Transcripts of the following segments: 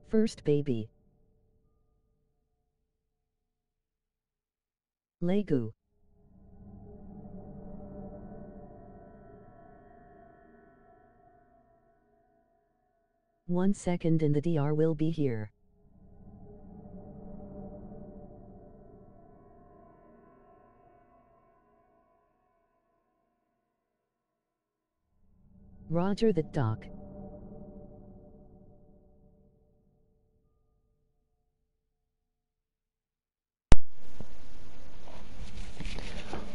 First baby. Legu. One second and the DR will be here. Roger that, Doc.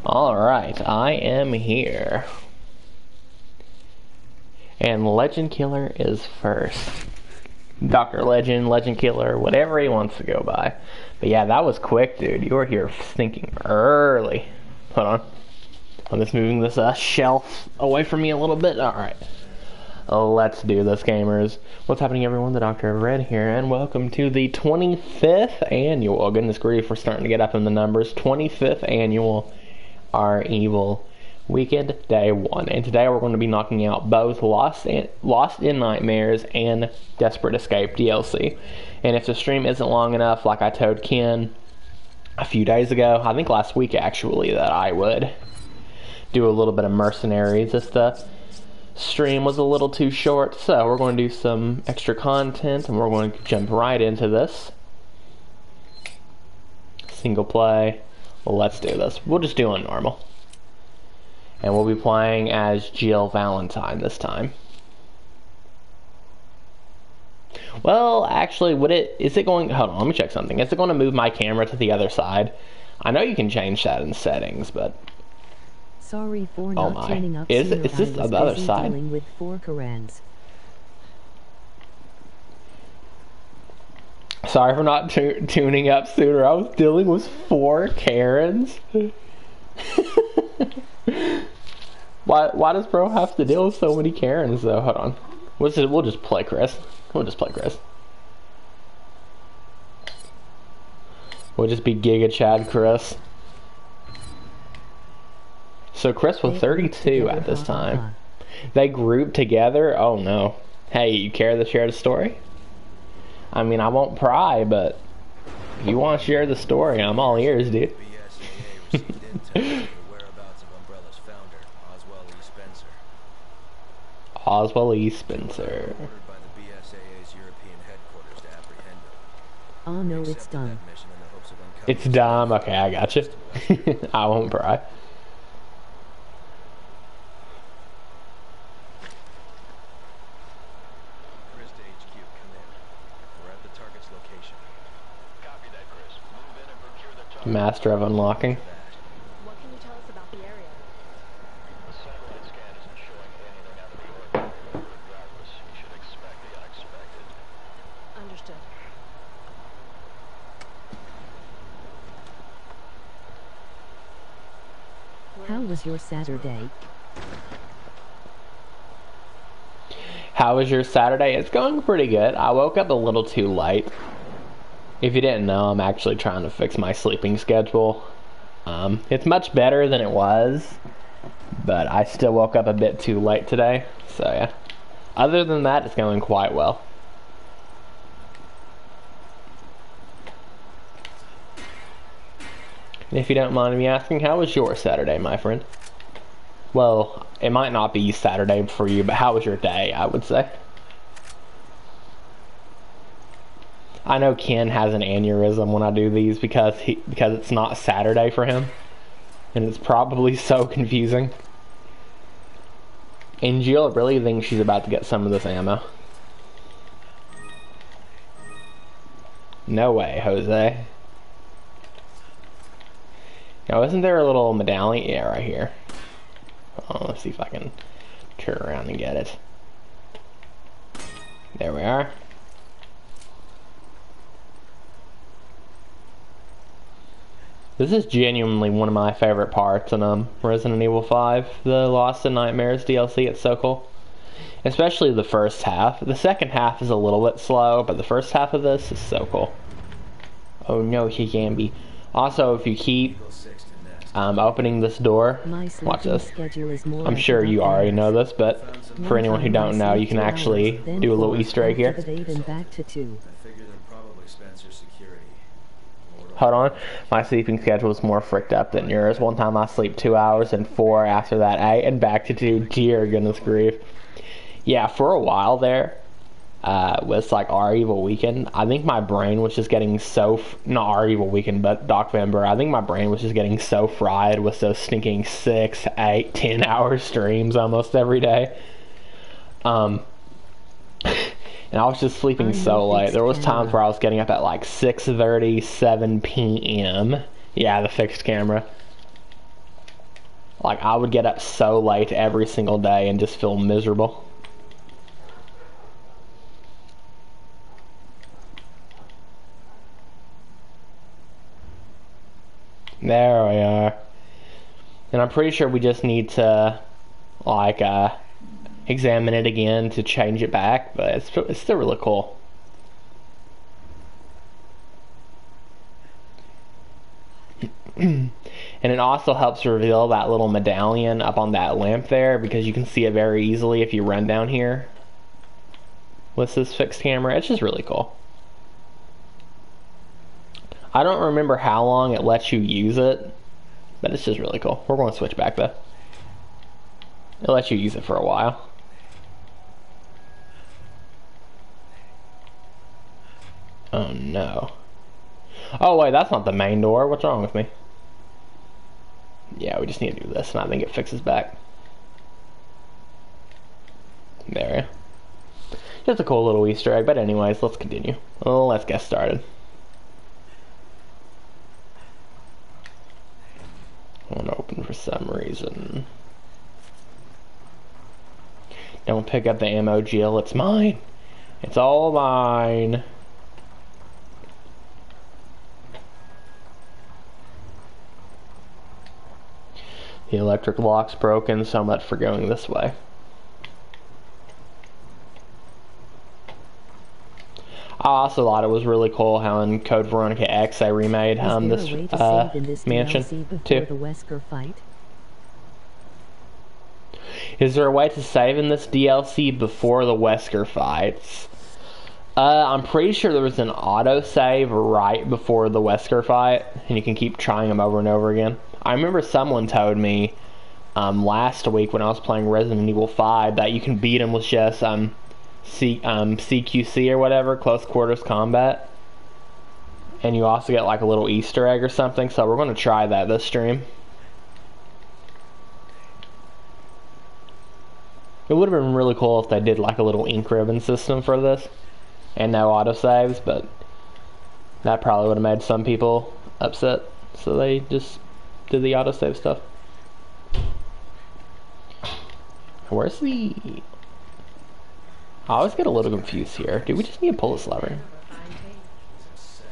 Alright, I am here. And Legend Killer is first. Dr. Legend, Legend Killer, whatever he wants to go by. But yeah, that was quick, dude. You were here thinking early. Hold on. I'm just moving this shelf away from me a little bit. Alright. Let's do this, gamers. What's happening, everyone? The Dr. Red here, and welcome to the 25th annual. Oh, goodness grief, we're starting to get up in the numbers. 25th annual Our Evil Weekend Day 1. And today we're going to be knocking out both Lost in Nightmares and Desperate Escape DLC. And if the stream isn't long enough, like I told Ken a few days ago, I think last week actually, that I would do a little bit of Mercenaries. This the stream was a little too short, so we're going to do some extra content and we're going to jump right into this. Single play. Let's do this. We'll just do it normal. And we'll be playing as Jill Valentine this time. Well, actually, is it going, hold on, let me check something. Is it going to move my camera to the other side? I know you can change that in settings, but sorry for not tuning up. Is this the other side? Dealing with 4 Korans. Sorry for not tuning up sooner. I was dealing with 4 Karens. Why does bro have to deal with so many Karens though? Hold on. We'll just play Chris. We'll just play Chris. We'll just be Giga Chad Chris. So Chris was 32 at this time. They grouped together? Oh no. Hey, you care to share the story? I mean, I won't pry, but if you want to share the story, I'm all ears, dude. Oswald E. Spencer. Oh no, it's done. It's done. Okay, I got you. I won't pry. Master of unlocking. What can you tell us about the area? The satellite scan isn't showing anything out of the ordinary. Regardless, you should expect the unexpected. Understood. How was your Saturday? How was your Saturday? It's going pretty good. I woke up a little too late. If you didn't know, I'm actually trying to fix my sleeping schedule. It's much better than it was, but I still woke up a bit too late today. So yeah. Other than that, it's going quite well. And if you don't mind me asking, how was your Saturday, my friend? Well, it might not be Saturday for you, but how was your day, I would say. I know Ken has an aneurysm when I do these because it's not Saturday for him. And it's probably so confusing. And Jill really thinks she's about to get some of this ammo. No way, Jose. Now, isn't there a little medallion? Yeah, right here. Oh, let's see if I can turn around and get it. There we are. This is genuinely one of my favorite parts in Resident Evil 5, the Lost in Nightmares DLC. It's so cool. Especially the first half. The second half is a little bit slow, but the first half of this is so cool. Oh no, Higambi. Also, if you keep opening this door. My Watch sleeping this. schedule is more I'm like sure you about already know this. this, but for One anyone who time I don't know, you sleep can 2 actually hours, then do a little 4, Easter egg here. after 8 and back to 2. I figure they're probably Spencer Security. Hold on. My sleeping schedule is more fricked up than yours. One time I sleep 2 hours and 4 after that 8 and back to 2. Dear goodness grief. Yeah, for a while there, was like Our Evil Weekend. I think my brain was just getting so, not Our Evil Weekend, but Doc Vember. I think my brain was just getting so fried with those stinking 6, 8, 10 hour streams almost every day. And I was just sleeping so late. There was times where I was getting up at like 6:30, 7 p.m. Yeah, the fixed camera. Like, I would get up so late every single day and just feel miserable. There we are. And I'm pretty sure we just need to, like, examine it again to change it back, but it's still really cool. And it also helps reveal that little medallion up on that lamp there, because you can see it very easily if you run down here with this fixed camera. It's just really cool. I don't remember how long it lets you use it, but it's just really cool. We're going to switch back though. It lets you use it for a while. Oh no. Oh wait, that's not the main door. What's wrong with me? Yeah, we just need to do this, and I think it fixes back. There. Just a cool little Easter egg, but anyways, let's continue. Well, let's get started. I want to open for some reason. Don't pick up the ammo, Jill. It's mine. It's all mine. The electric lock's broken, so much for going this way. I also thought it was really cool how in Code Veronica X they remade this mansion too. The Wesker fight? Is there a way to save in this DLC before the Wesker fights? I'm pretty sure there was an autosave right before the Wesker fight, and you can keep trying them over and over again. I remember someone told me last week when I was playing Resident Evil 5 that you can beat them with just CQC or whatever, close quarters combat. And you also get like a little Easter egg or something, so we're going to try that this stream. It would have been really cool if they did like a little ink ribbon system for this and no autosaves, but that probably would have made some people upset, so they just did the autosave stuff. Where's the... I always get a little confused here. Do we just need to pull this lever?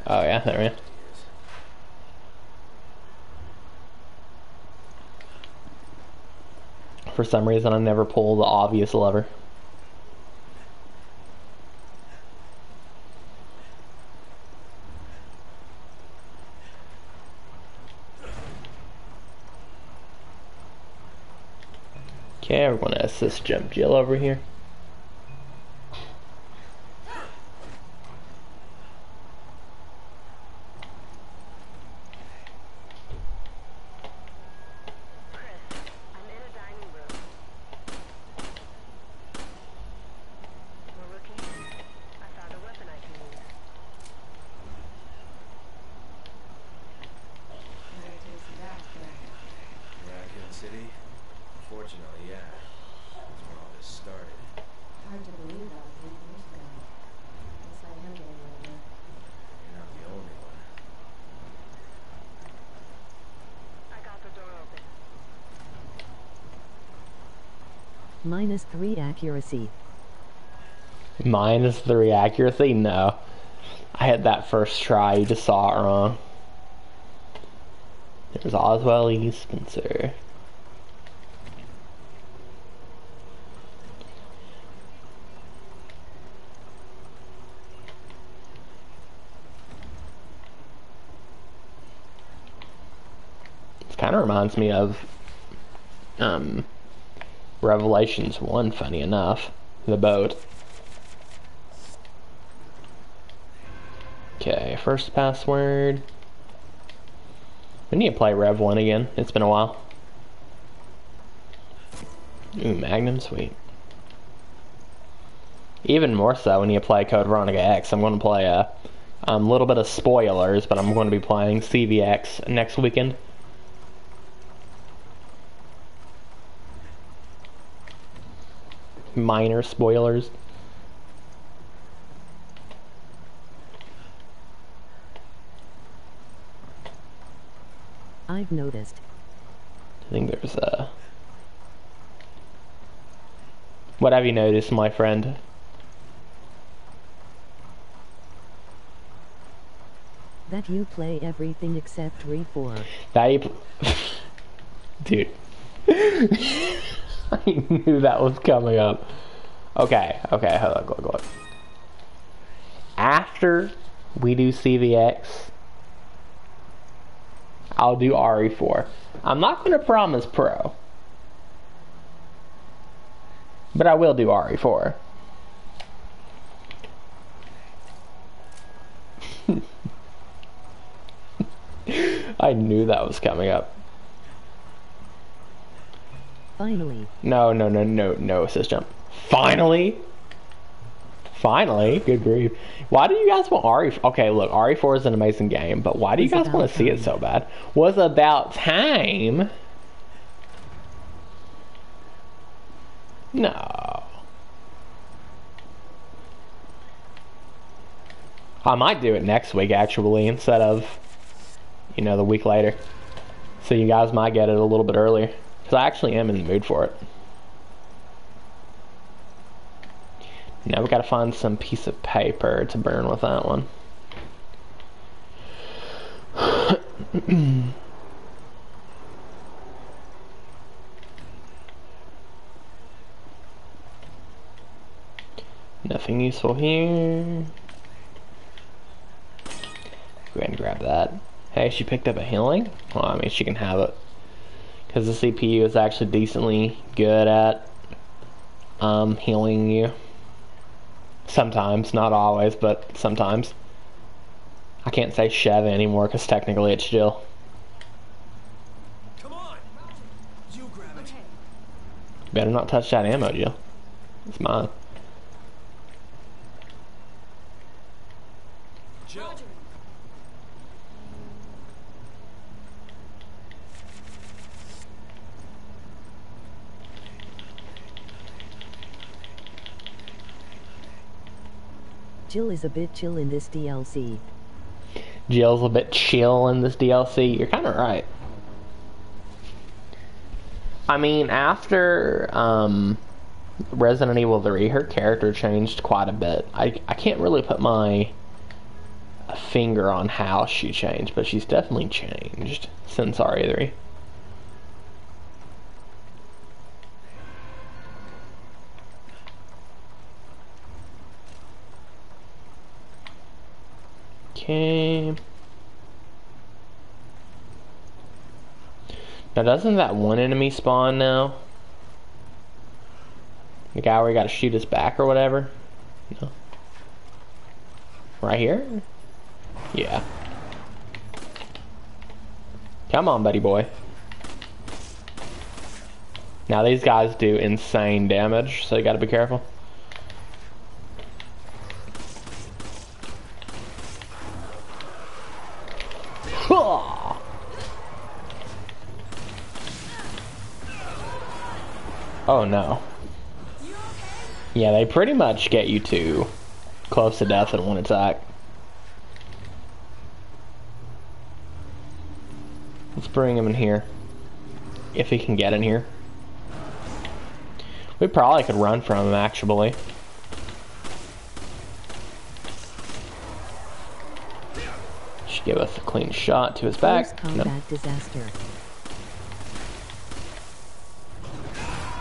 Oh yeah, there we go. For some reason I never pull the obvious lever. Okay, we're going to assist Jump Jill over here. Raccoon City? Unfortunately, yeah. That's where all this started. Hard to believe that was 8 years ago. Guess I am getting older. You're not the only one. I got the door open. -3 accuracy. -3 accuracy? No. I had that first try, you just saw it wrong. There's Oswald E. Spencer. Kind of reminds me of Revelations 1, funny enough. The boat. Okay, first password. We need to play Rev 1 again. It's been a while. Ooh, Magnum, sweet. Even more so when you play Code Veronica X. I'm going to play a little bit of spoilers, but I'm going to be playing CVX next weekend. Minor spoilers. I've noticed. I think there's a... What have you noticed, my friend? That you play everything except RE4. That you... Dude. I knew that was coming up. Okay, hold on, look. After we do CVX, I'll do RE4. I'm not going to promise Pro, but I will do RE4. I knew that was coming up. Finally. No, assist jump. Finally? Good grief. Why do you guys want RE4? Okay, look, RE4 is an amazing game, but why do you guys want to see it so bad? Was about time. No. I might do it next week, actually, instead of, you know, the week later. So you guys might get it a little bit earlier. Because I actually am in the mood for it. Now we gotta find some piece of paper to burn with that one. Nothing useful here. Go ahead and grab that. Hey, she picked up a healing? Well, I mean, she can have it. Because the CPU is actually decently good at healing you. Sometimes, not always, but sometimes. I can't say Chev anymore because technically it's Jill. Come on! You grab it. Better not touch that ammo, Jill. It's mine. Jill. Jill is a bit chill in this DLC. Jill's a bit chill in this DLC. You're kind of right. I mean, after Resident Evil 3, her character changed quite a bit. I can't really put my finger on how she changed, but she's definitely changed since RE3. Okay. Now doesn't that one enemy spawn now? The guy where you gotta shoot his back or whatever? No. Right here? Yeah. Come on, buddy boy. Now these guys do insane damage, so you gotta be careful. Oh no. Yeah, they pretty much get you to close to death in one attack. Let's bring him in here. If he can get in here. We probably could run from him, actually. Should give us a clean shot to his back. Combat disaster.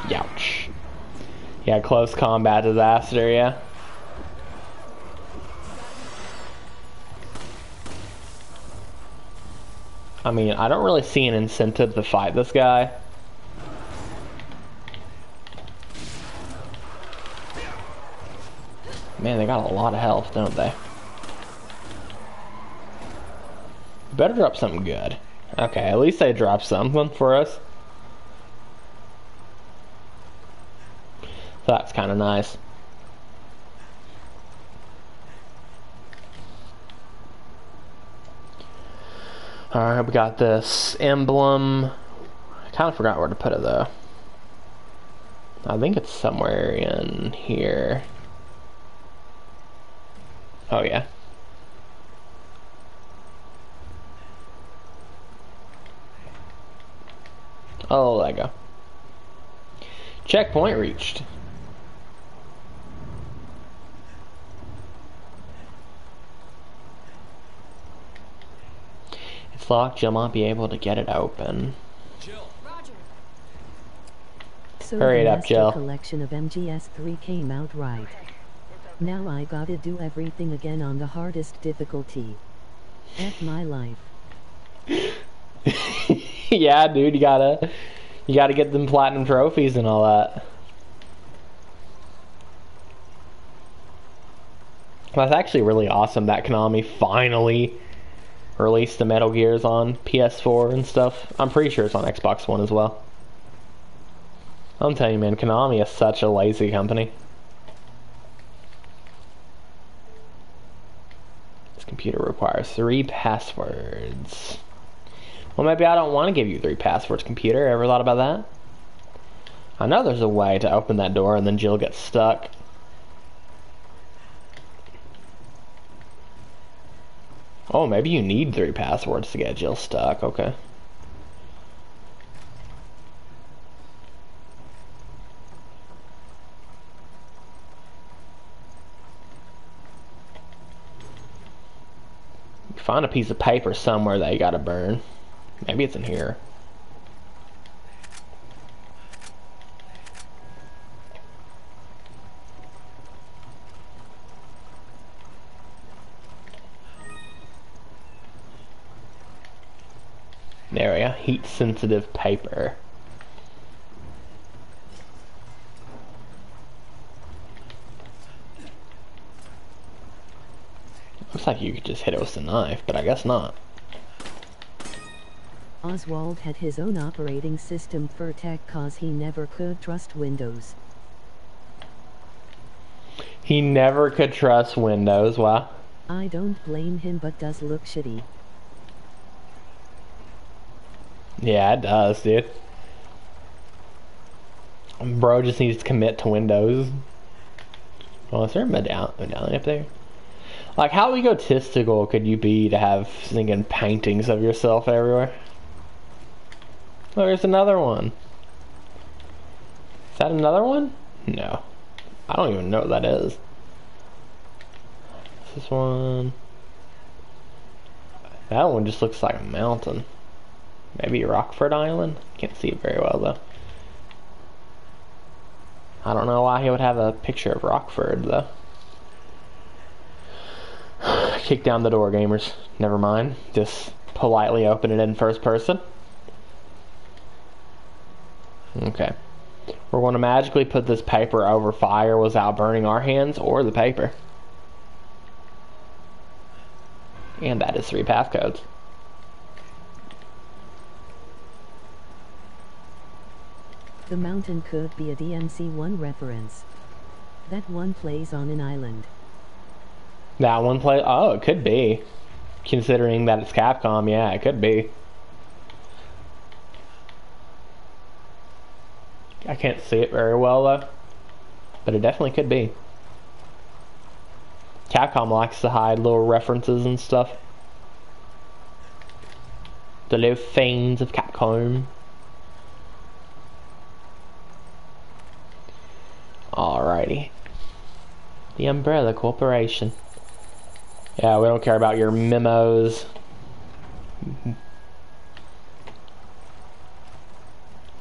Youch. Yeah, close combat disaster, yeah. I mean, I don't really see an incentive to fight this guy. Man, they got a lot of health, don't they? Better drop something good. Okay, at least they dropped something for us. So that's kind of nice. Alright, we got this emblem. I kind of forgot where to put it though. I think it's somewhere in here. Oh yeah. Oh, there you go. Checkpoint reached. It's locked. Jill might be able to get it open. Roger. So Hurry it the up, master Jill. collection of MGS3 came out right. Now I gotta do everything again on the hardest difficulty. F my life. Yeah, dude, you gotta get them platinum trophies and all that. That's actually really awesome that Konami finally released the Metal Gears on PS4 and stuff. I'm pretty sure it's on Xbox One as well. I'm telling you, man, Konami is such a lazy company. This computer requires 3 passwords. Well, maybe I don't want to give you 3 passwords, computer. Ever thought about that? I know there's a way to open that door and then Jill gets stuck. Oh, maybe you need 3 passwords to get Jill stuck. Okay. Find a piece of paper somewhere that you gotta burn. Maybe it's in here. There we go. Heat sensitive paper. Looks like you could just hit it with a knife, but I guess not. Oswald had his own operating system for tech cause he never could trust Windows. He never could trust Windows. Wow. I don't blame him, but does look shitty. Yeah, it does, dude. Bro just needs to commit to Windows. Oh, is there a medallion up there? Like, how egotistical could you be to have thinking paintings of yourself everywhere? Oh, there's another one. Is that another one? No. I don't even know what that is. This one. That one just looks like a mountain. Maybe Rockford Island? Can't see it very well though. I don't know why he would have a picture of Rockford though. Kick down the door, gamers. Never mind. Just politely open it in first person. Okay. We're going to magically put this paper over fire without burning our hands or the paper. And that is 3 passcodes. The mountain could be a DMC1 reference. That one plays on an island. That one play? Oh, it could be. Considering that it's Capcom, yeah, it could be. I can't see it very well though, but it definitely could be. Capcom likes to hide little references and stuff. The little fiends of Capcom. Alrighty. The Umbrella Corporation. Yeah, we don't care about your memos.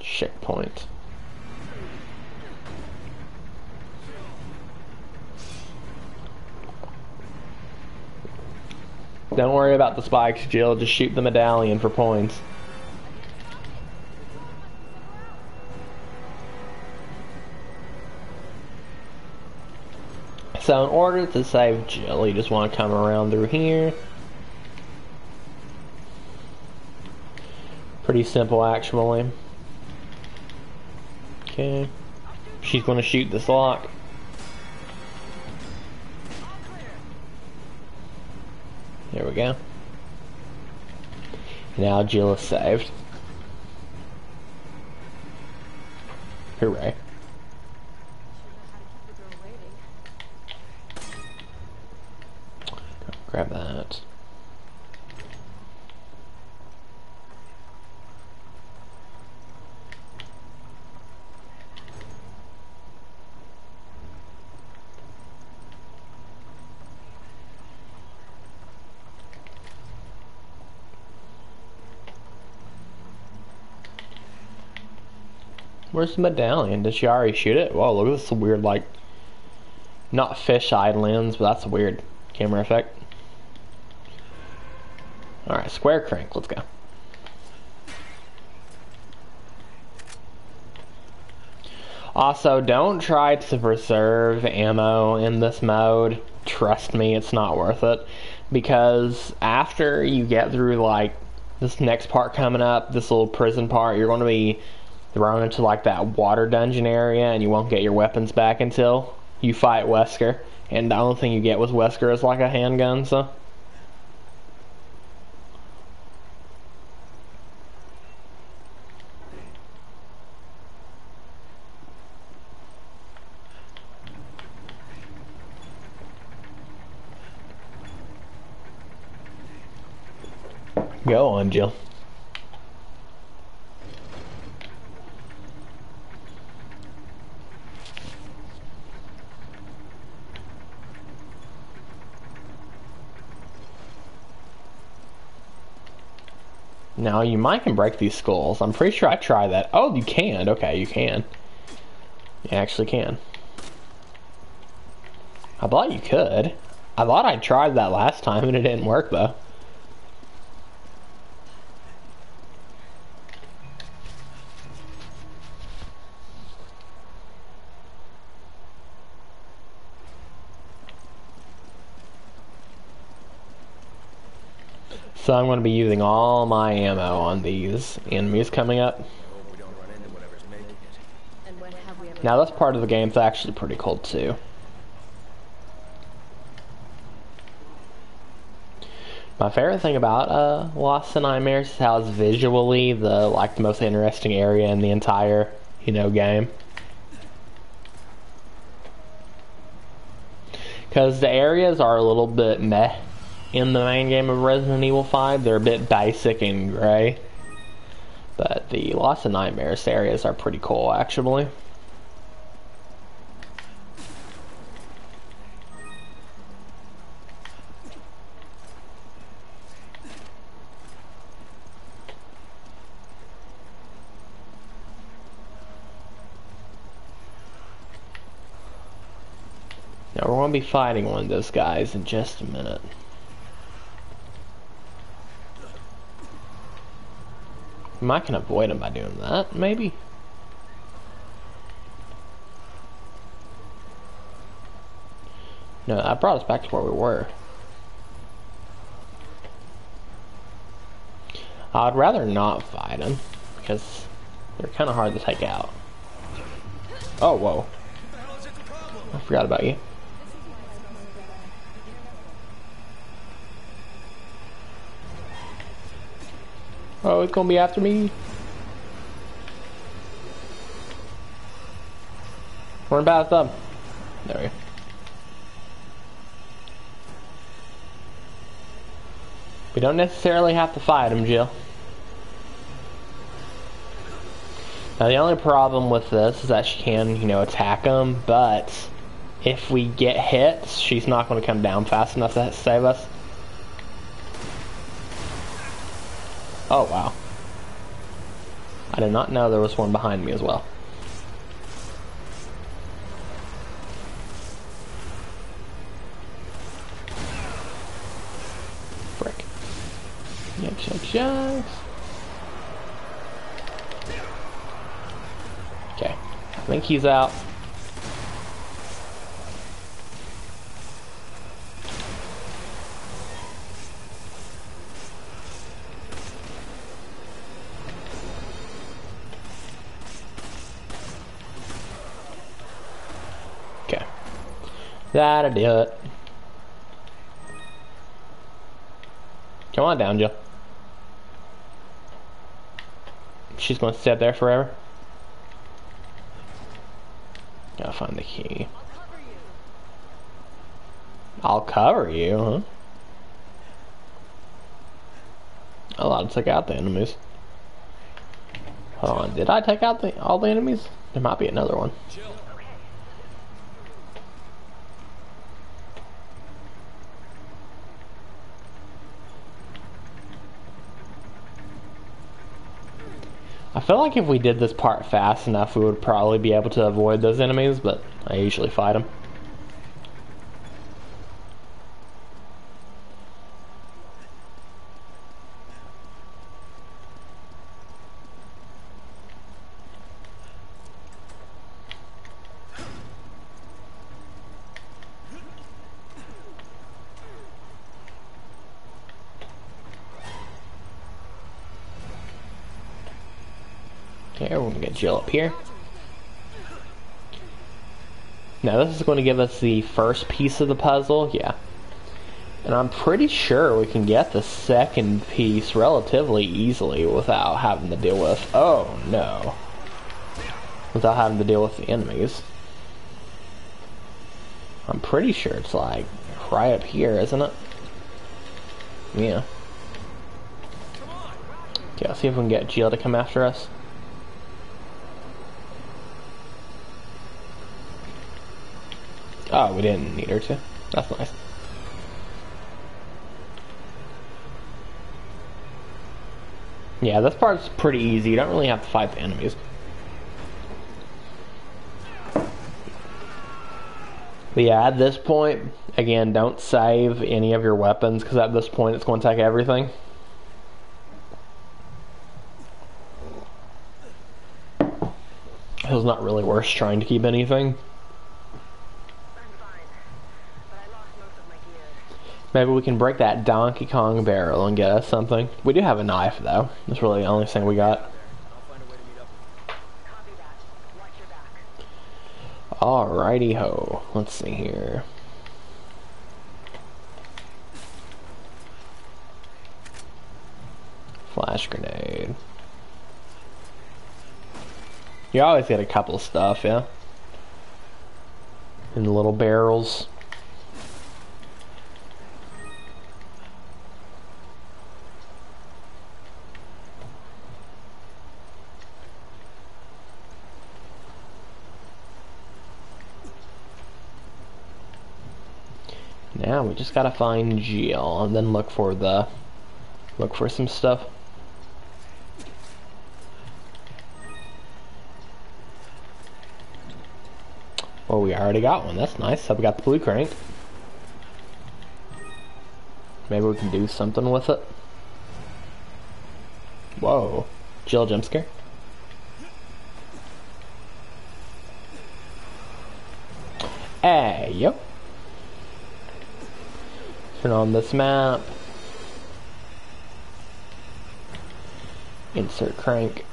Checkpoint. Don't worry about the spikes, Jill. Just shoot the medallion for points. So in order to save Jill, you just want to come around through here. Pretty simple, actually. Okay. She's going to shoot this lock. There we go. Now Jill is saved. Hooray. Grab that. Where's the medallion? Did she already shoot it? Whoa, look at this weird, like, not fisheye lens, but that's a weird camera effect. Alright, square crank, let's go. Also, don't try to preserve ammo in this mode. Trust me, it's not worth it. Because after you get through, like, this next part coming up, this little prison part, you're going to be thrown into, like, that water dungeon area, and you won't get your weapons back until you fight Wesker. And the only thing you get with Wesker is, like, a handgun, so... Go on, Jill. Now, you might can break these skulls. I'm pretty sure I tried that. Oh, you can. Okay, you can. You actually can. I thought you could. I thought I tried that last time and it didn't work, though. So I'm going to be using all my ammo on these enemies coming up. Hope we don't run into whatever's making it. And when have we ever... Now this part of the game's actually pretty cool too. My favorite thing about Lost in Nightmares is how it's visually the most interesting area in the entire, game. Because the areas are a little bit meh in the main game of Resident Evil 5. They're a bit basic and gray. But the Lost in Nightmares areas are pretty cool, actually. Now we're going to be fighting one of those guys in just a minute. I can avoid him by doing that, maybe? No, that brought us back to where we were. I'd rather not fight him, because they're kind of hard to take out. Oh, whoa. I forgot about you. Oh, it's gonna be after me. Run past them. There we go. We don't necessarily have to fight him, Jill. Now the only problem with this is that she can, attack him, but if we get hit, she's not going to come down fast enough to save us. Oh, wow. I did not know there was one behind me as well. Frick. Shucks. Okay, I think he's out. Okay, that'll do it. Come on down, Jill. She's going to sit there forever. Gotta find the key. I'll cover you, huh? Oh, I took out the enemies. Hold on, did I take out all the enemies? There might be another one. I feel like if we did this part fast enough, we would probably be able to avoid those enemies, but I usually fight them. Okay, we're gonna get Jill up here. Now this is going to give us the first piece of the puzzle, yeah. And I'm pretty sure we can get the second piece relatively easily without having to deal with, oh no. Without having to deal with the enemies. I'm pretty sure it's like right up here, isn't it? Yeah. Okay, let's see if we can get Jill to come after us. Oh, we didn't need her to. That's nice. Yeah, this part's pretty easy. You don't really have to fight the enemies. But yeah, at this point, again, don't save any of your weapons, because at this point it's going to take everything. It was not really worth trying to keep anything. Maybe we can break that Donkey Kong barrel and get us something. We do have a knife, though. That's really the only thing we got. Alrighty ho. Let's see here. Flash grenade. You always get a couple of stuff, yeah? In the little barrels. Now we just gotta find Jill and then look for some stuff. Well, we already got one. That's nice. So we got the blue crank. Maybe we can do something with it. Whoa. Jill jump scare. Hey, yep. Turn on this map. Insert crank.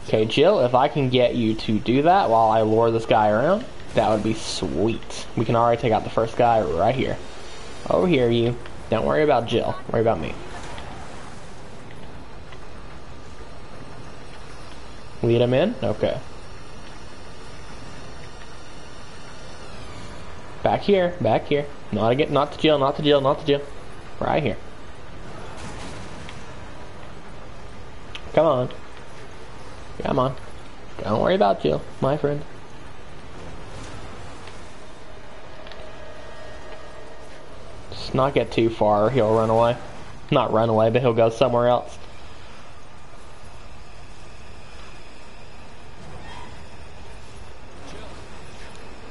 Okay, Jill, if I can get you to do that while I lure this guy around, that would be sweet. We can already take out the first guy right here. Over here, you. Don't worry about Jill. Worry about me. Lead him in? Okay. Back here, back here. Not again, not to Jill, not to Jill, not to Jill. Right here. Come on. Come on. Don't worry about Jill, my friend. Just not get too far, he'll run away. Not run away, but he'll go somewhere else.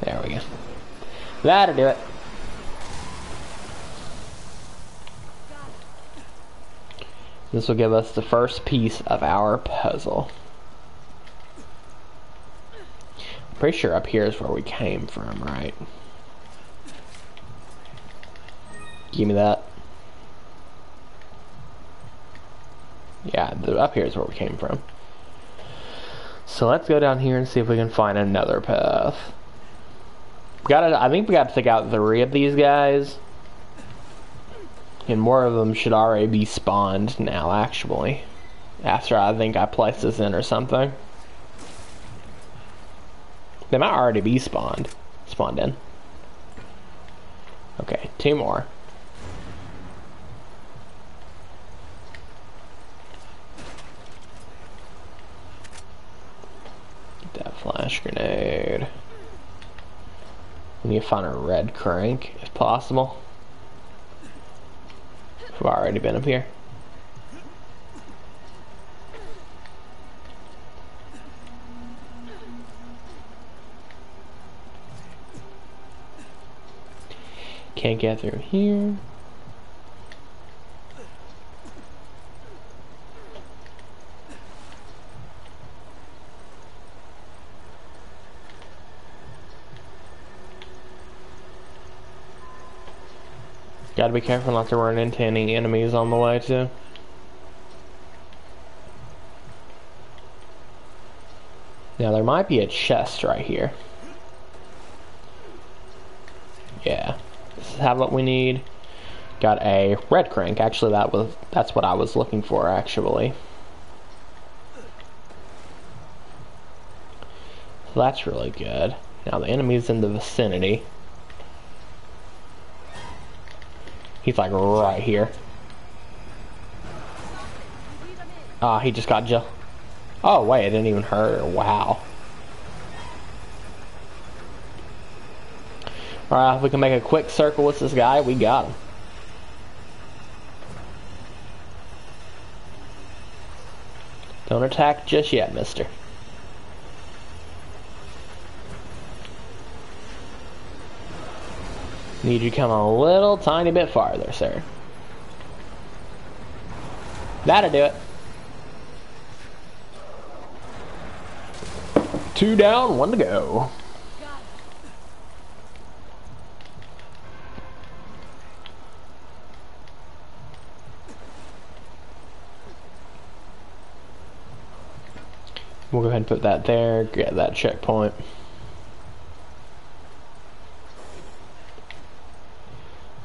There we go. That'll do it. This will give us the first piece of our puzzle. I'm pretty sure up here is where we came from, right? Give me that. Yeah, up here is where we came from. So let's go down here and see if we can find another path. I think we gotta take out 3 of these guys. And more of them should already be spawned now, actually. After I think I placed this in or something. They might already be spawned in. Okay, 2 more. Get that flash grenade. We need to find a red crank, if possible. We've already been up here. Can't get through here. Gotta be careful not to run into any enemies on the way too. Now there might be a chest right here. Yeah. This is what we need. Got a red crank. Actually that's what I was looking for actually. So that's really good. Now the enemy's in the vicinity. He's like right here. Ah, he just got Jill. Oh wait, it didn't even hurt her. Wow. Alright, if we can make a quick circle with this guy, we got him. Don't attack just yet, mister. Need you to come a little tiny bit farther, sir. That'll do it. 2 down, 1 to go. We'll go ahead and put that there, get that checkpoint.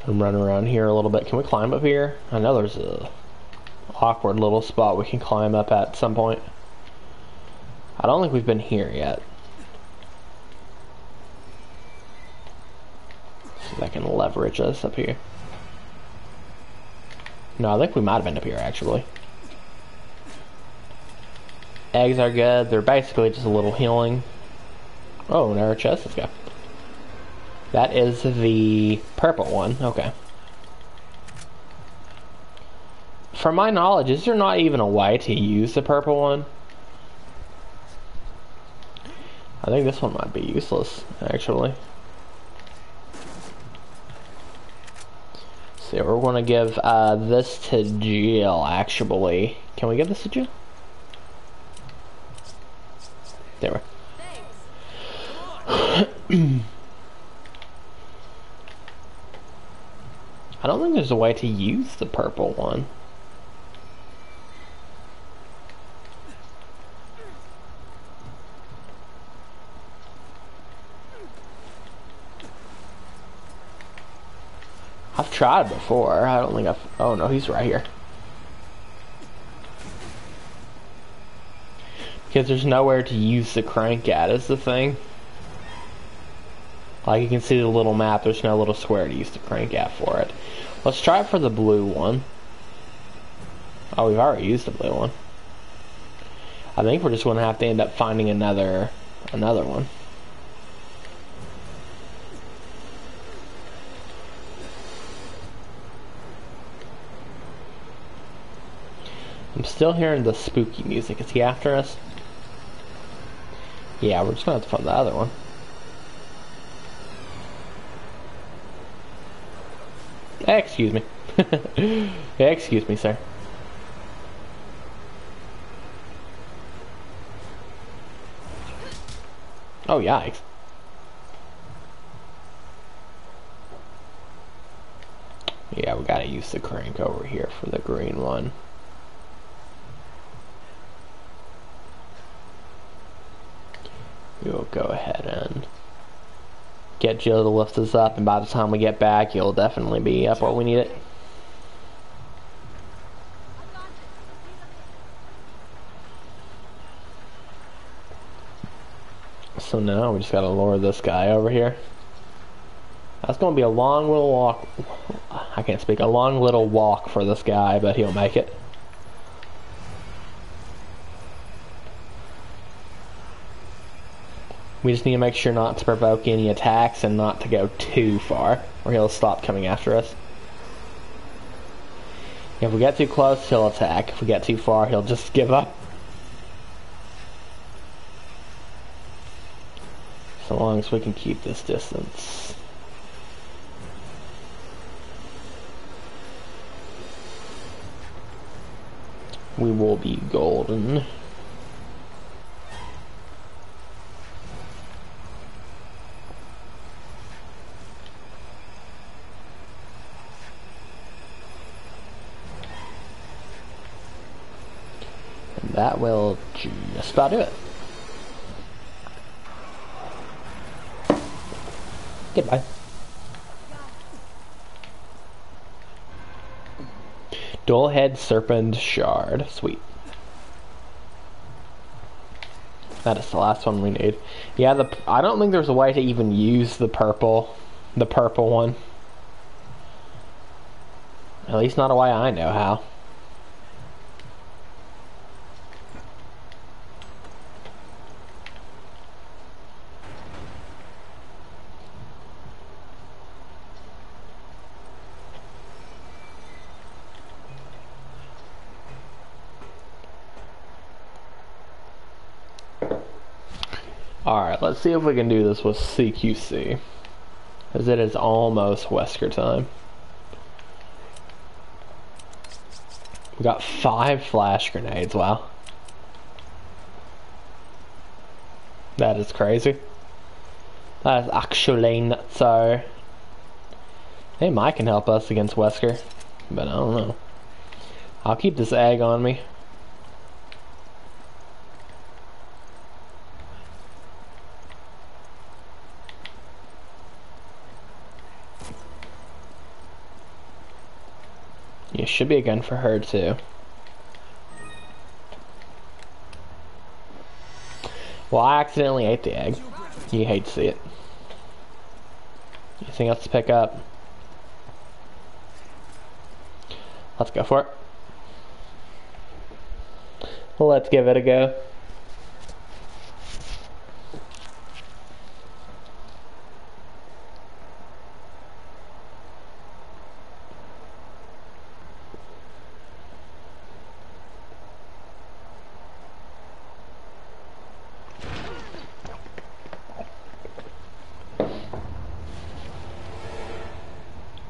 I'm running around here a little bit. Can we climb up here? I know there's a awkward little spot we can climb up at some point. I don't think we've been here yet. See if I can leverage us up here. No, I think we might have been up here actually. Eggs are good. They're basically just a little healing. Oh, and our chest, let's go. That is the purple one. Okay. From my knowledge, is there not even a way to use the purple one? I think this one might be useless, actually. So we're going to give this to Jill, actually. Can we give this to Jill? There we go. I don't think there's a way to use the purple one. I've tried before. I don't think I've... Oh no, he's right here. Because there's nowhere to use the crank at is the thing. Like you can see the little map, there's no little square to use the crank at for it. Let's try it for the blue one. Oh, we've already used the blue one. I think we're just going to have to end up finding another one. I'm still hearing the spooky music. Is he after us? Yeah, we're just going to have to find the other one. Excuse me. Excuse me, sir. Oh, yikes. Yeah, we gotta use the crank over here for the green one. We'll go ahead and get Jill to lift us up, and by the time we get back, you'll definitely be up where we need it. So now we just gotta lower this guy over here. That's gonna be a long little walk. I can't speak. A long little walk for this guy, but he'll make it. We just need to make sure not to provoke any attacks and not to go too far, or he'll stop coming after us. If we get too close, he'll attack. If we get too far, he'll just give up. So long as we can keep this distance. We will be golden. And that will just about do it. Goodbye. Dual head serpent shard. Sweet. That is the last one we need. Yeah, I don't think there's a way to even use the purple one. At least not a way I know how. Alright, let's see if we can do this with CQC. As it is almost Wesker time. We got 5 flash grenades, wow. That is crazy. That is actually nutso. Hey, Mike can help us against Wesker, but I don't know. I'll keep this egg on me. It should be a gun for her too. Well, I accidentally ate the egg. You hate to see it. Anything else to pick up? Let's go for it. Let's give it a go.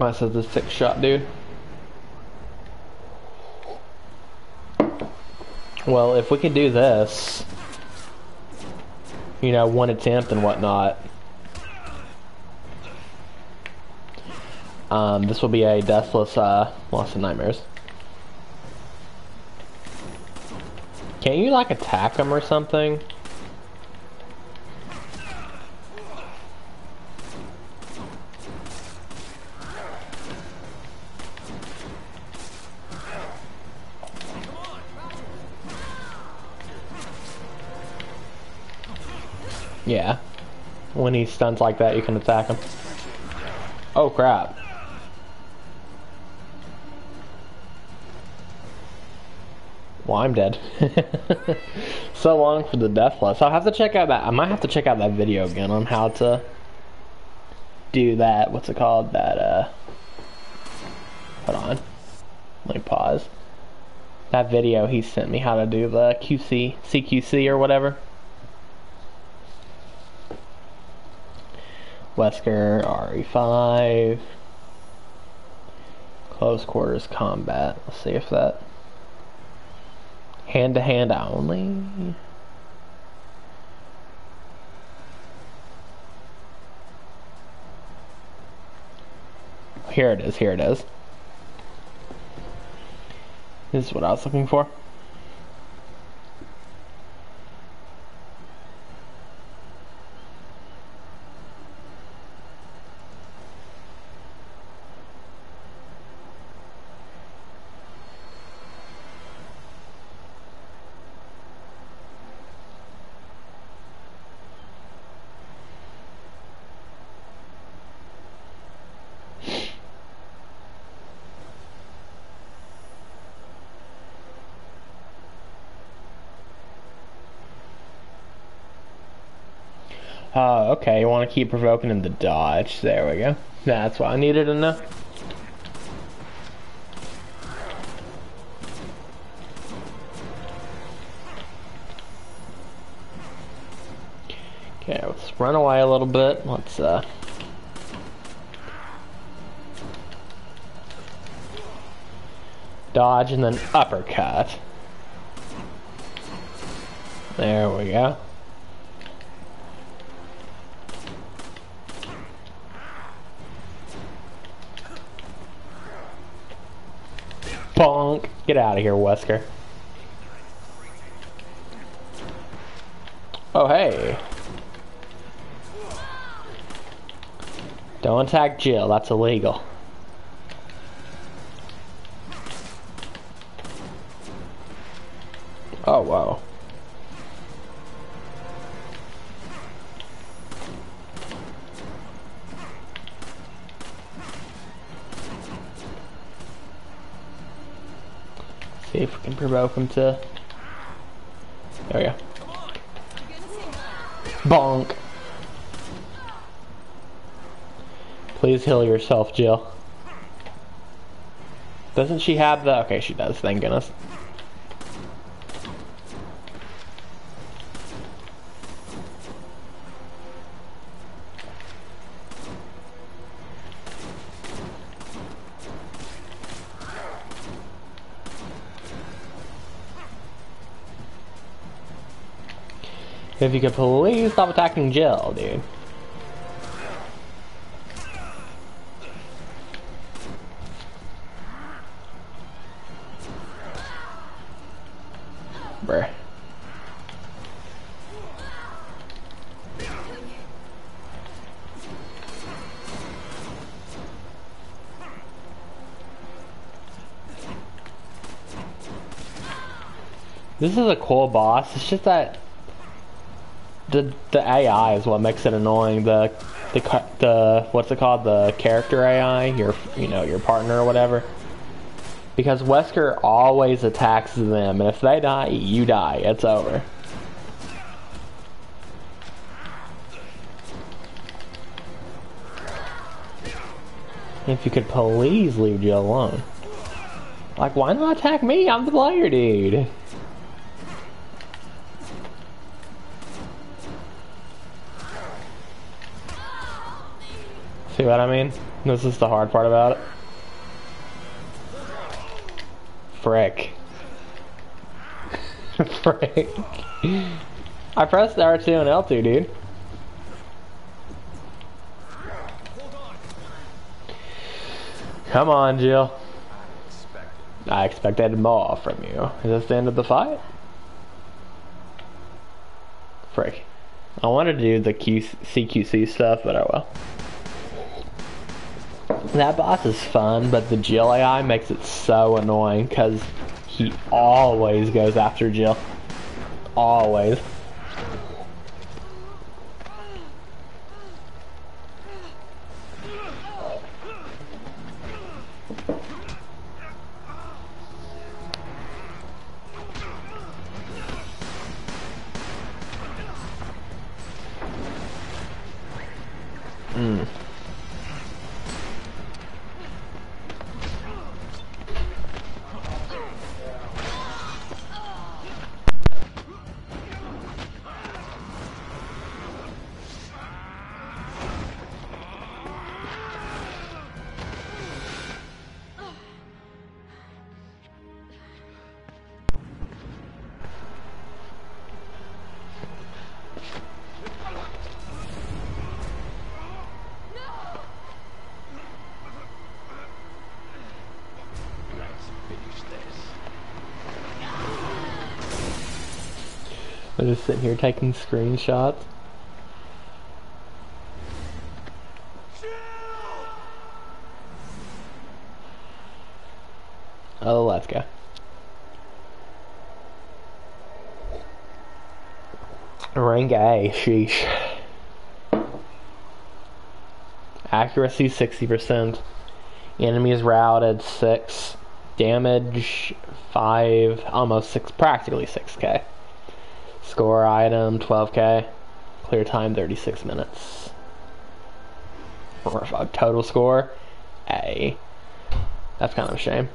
I said the 6-shot dude. Well, if we could do this, you know, 1 attempt and whatnot, this will be a deathless Lost in Nightmares. Can't you like attack them or something? Yeah. When he stuns like that, you can attack him. Oh crap. Well, I'm dead. So long for the deathless. I'll have to check out that. I might have to check out that video again on how to do that. What's it called? That, hold on. Let me pause. That video he sent me how to do the CQC or whatever. Wesker, RE5, close quarters combat. Let's see if that hand to hand only. Here it is, here it is. This is what I was looking for. Okay, you want to keep provoking him to dodge. There we go. That's what I needed to know. Okay, let's run away a little bit. Let's, dodge and then uppercut. There we go. Bonk. Get out of here, Wesker. Oh, hey. Don't attack Jill. That's illegal. Oh, wow. See if we can provoke him to... There we go. Bonk. Please heal yourself, Jill. Doesn't she have the... Okay, she does, thank goodness. If you could please stop attacking Jill, dude. Bruh. This is a cool boss. It's just that the AI is what makes it annoying. The what's it called? The character AI, your partner or whatever. Because Wesker always attacks them, and if they die, you die. It's over. If you could please leave Jill alone. Like, why not attack me? I'm the player, dude. See what I mean? This is the hard part about it. Frick. Frick. I pressed R2 and L2, dude. Come on, Jill. I expected more from you. Is this the end of the fight? Frick. I wanted to do the CQC stuff, but oh well. That boss is fun, but the Jill AI makes it so annoying because he always goes after Jill. Always. I'm just sitting here taking screenshots. Oh, let's go. Rank A, sheesh. Accuracy 60%. Enemies routed 6. Damage 5, almost 6, practically 6k. Score item 12k. Clear time 36 minutes. Total score A. That's kind of a shame.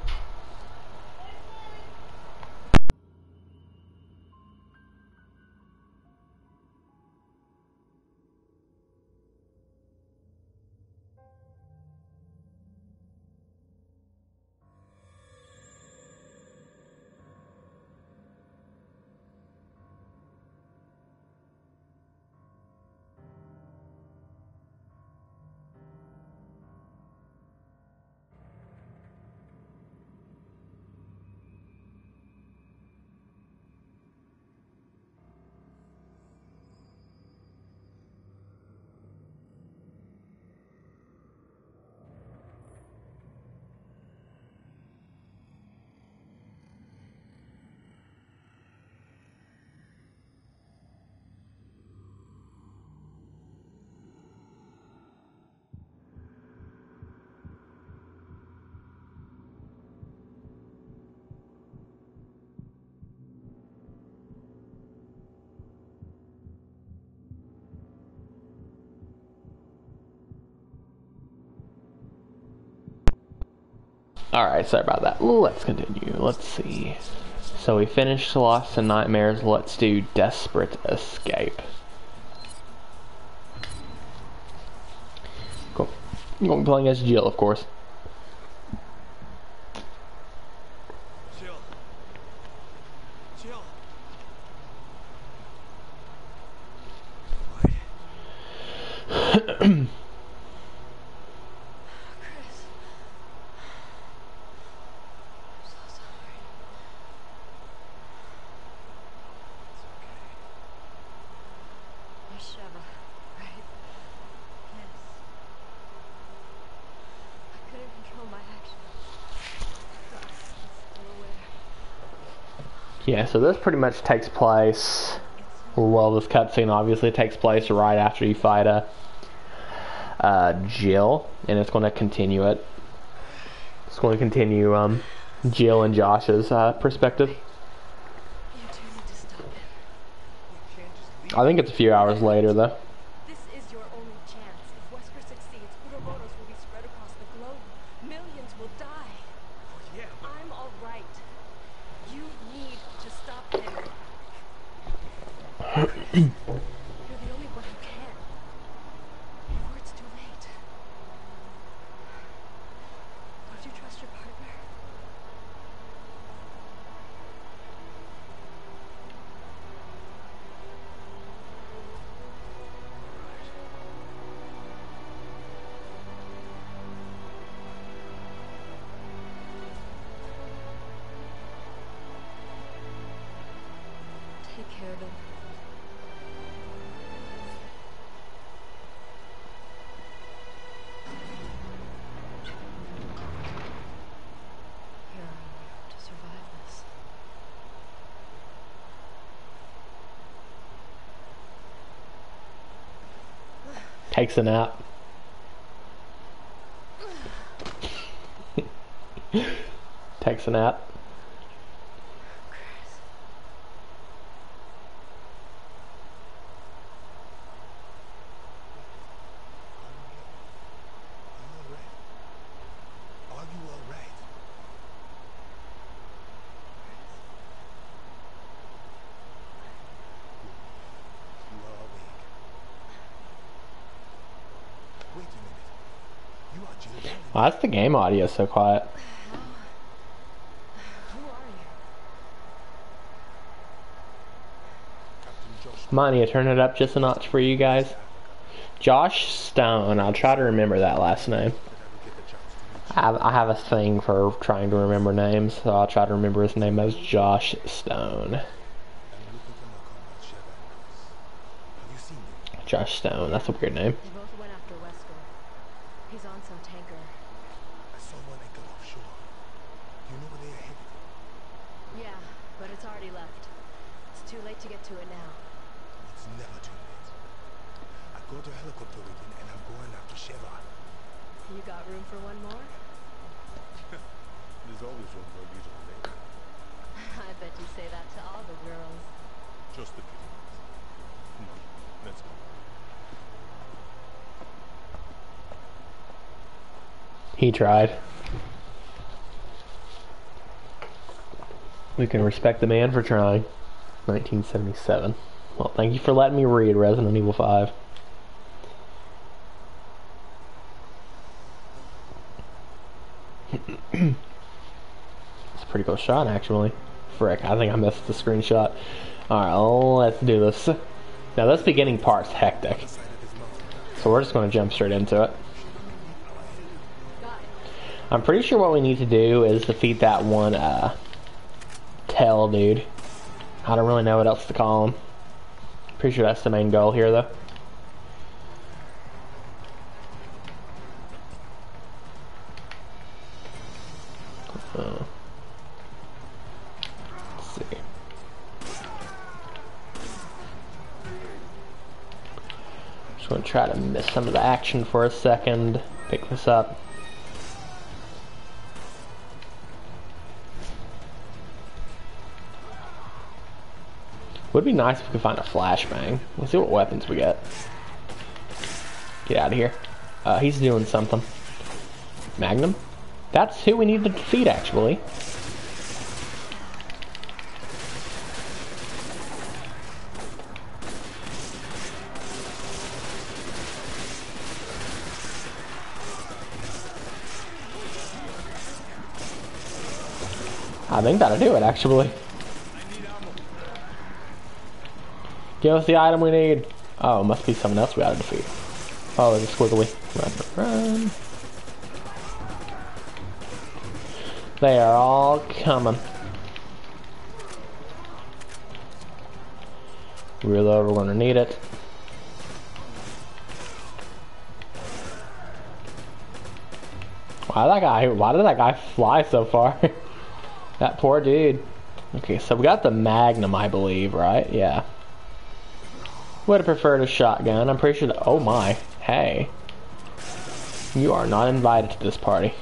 Alright, sorry about that. Let's continue. Let's see. So we finished Lost in Nightmares. Let's do Desperate Escape. Cool. You're going to be playing as Jill, of course. Jill. Jill. Right. Yeah, so this pretty much takes place, well, this cutscene obviously takes place right after you fight Jill, and it's going to continue it. It's going to continue Jill and Josh's perspective. You two need to stop it. I think it's a few hours later, though. This is your only chance. If Wesker succeeds, Uroboros will be spread across the globe. Millions will die. Yeah, but I'm all right. You need to stop him. You're the only one who can. Before it's too late. Don't you trust your partner? Take care of him. You're to survive this. Takes a nap. Takes a nap. Chris. are you all right? You are awake. Wait a minute. You are Jill Valentine. Why is the game audio so quiet? Who are you? Captain Josh. Might need to turn it up just a notch for you guys. Josh Stone. I'll try to remember that last name. That I will get the chance to meet you. I have a thing for trying to remember names, so I'll try to remember his name as Josh Stone. And look at the knock on that chef Josh Stone. That's a weird name. They both went after Wesker. He's on some tanker. I saw one anchor offshore. Do you know where they are headed? Yeah, but it's already left. It's too late to get to it now. It's never too late. I got a helicopter waiting and I'm going after Sheva. You got room for one more? There's always room for a beautiful lady. I bet you say that to all the girls. Just the pretty ones. Come on, let's go. He tried. We can respect the man for trying. 1977. Well, thank you for letting me read Resident Evil 5. It's a pretty cool shot, actually. Frick, I think I missed the screenshot. Alright, let's do this. Now, this beginning part's hectic. So we're just going to jump straight into it. I'm pretty sure what we need to do is defeat that one, Tell dude. I don't really know what else to call him. Pretty sure that's the main goal here, though. Let's see. Just going to try to miss some of the action for a second. Pick this up. Would be nice if we could find a flashbang. Let's see what weapons we get. Get out of here. He's doing something. Magnum? That's who we need to defeat, actually. I think that'll do it, actually. Give us the item we need. Oh, it must be someone else we gotta defeat. Oh, it's a squiggly. Run. They are all coming. Reload, we're gonna need it. Why did that guy fly so far? That poor dude. Okay, so we got the Magnum, I believe, right? Yeah. Would have preferred a shotgun. I'm pretty sure that, oh my, hey. You are not invited to this party.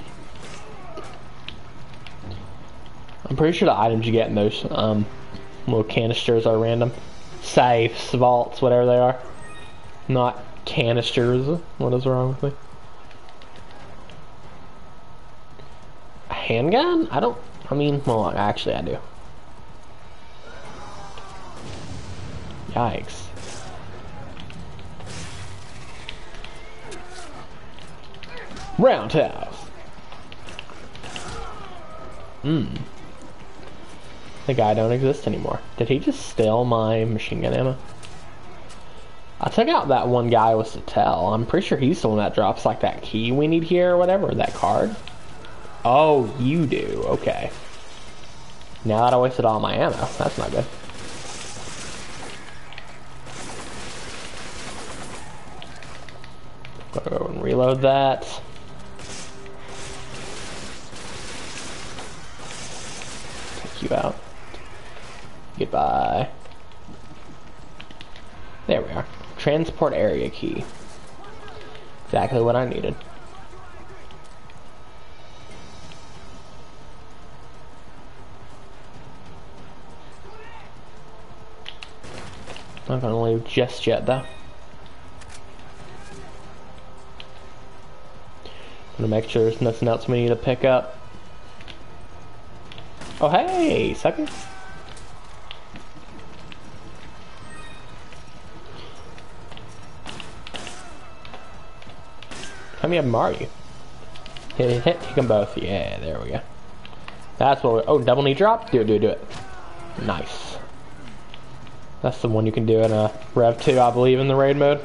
I'm pretty sure the items you get in those little canisters are random. Safes, vaults, whatever they are. Not canisters. What is wrong with me? A handgun? Well, actually I do. Yikes. Roundhouse. The guy don't exist anymore. Did he just steal my machine gun ammo? I took out that one guy with the Tell. I'm pretty sure he's the one that drops like that key we need here or whatever, that card. Oh, you do. Okay. Now that I wasted all my ammo. That's not good. Gotta go and reload that. Take you out. Goodbye. There we are. Transport area key. Exactly what I needed. Not gonna leave just yet though. Gonna make sure there's nothing else we need to pick up. Oh hey, sucker. How many of them are you? Hit them both. Yeah, there we go. That's what we, oh, double knee drop? Do it. Nice. That's the one you can do in a Rev 2, I believe, in the raid mode.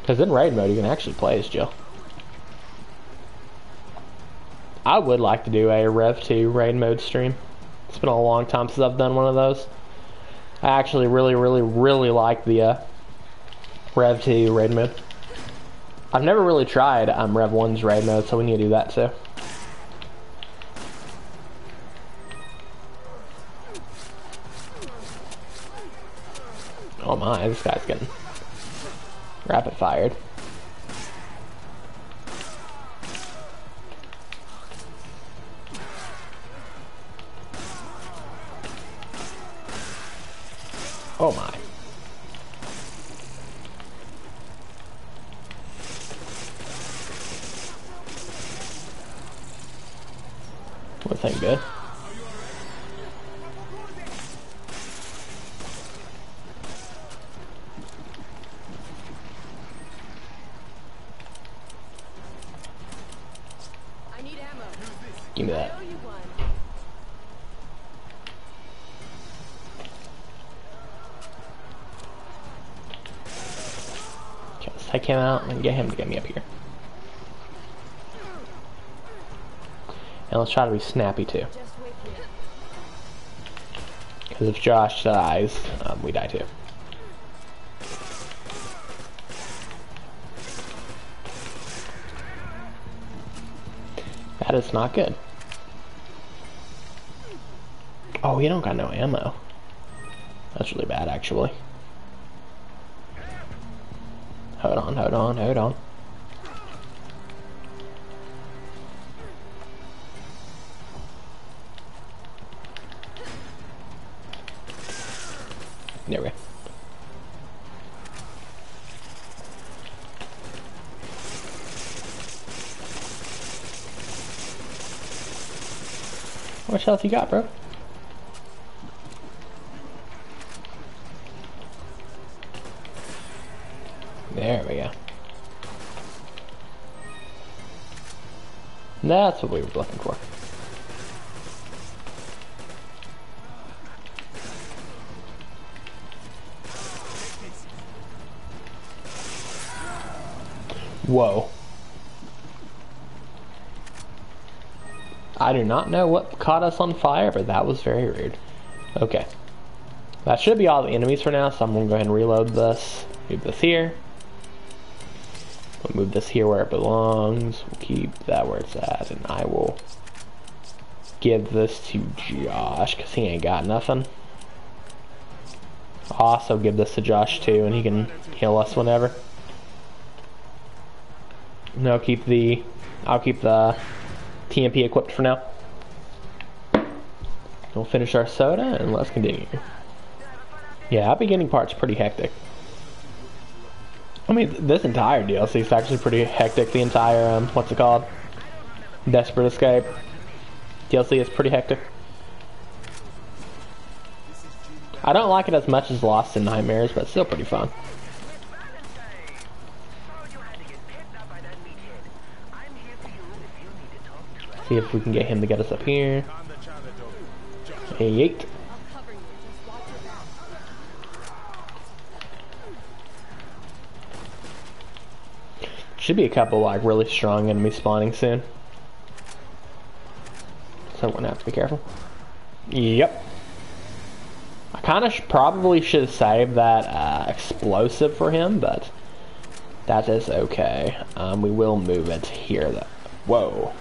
Because in raid mode, you can actually play as Jill. I would like to do a Rev 2 raid mode stream. It's been a long time since I've done one of those. I actually really like the Rev 2 raid mode. I've never really tried Rev 1's raid mode, so we need to do that too. Oh my, this guy's getting rapid fired. Oh my. This ain't good. I need ammo. Give me that. I owe you one. Okay, let's take him out and get him to get me up here. And let's try to be snappy too. Just wait here. Because if Josh dies, we die too. That is not good. Oh, he don't got no ammo. That's really bad, actually. Hold on, hold on, hold on. There we go. How much health you got, bro? There we go. That's what we were looking for. Whoa. I do not know what caught us on fire, but that was very rude. Okay. That should be all the enemies for now, so I'm going to go ahead and reload this. Move this here. We'll move this here where it belongs. We'll keep that where it's at, and I will give this to Josh, because he ain't got nothing. I'll also give this to Josh too, and he can heal us whenever. No, I'll keep the TMP equipped for now. We'll finish our soda and let's continue. Yeah, that beginning part's pretty hectic. I mean, this entire DLC is actually pretty hectic. The entire, what's it called? Desperate Escape DLC is pretty hectic. I don't like it as much as Lost in Nightmares, but it's still pretty fun. See if we can get him to get us up here. Hey, yeet. I'll cover you. Just watch your back. Should be a couple like really strong enemies spawning soon. So we're gonna have to be careful. Yep. I kind of probably should have saved that explosive for him, but that is okay. We will move it here though. Whoa.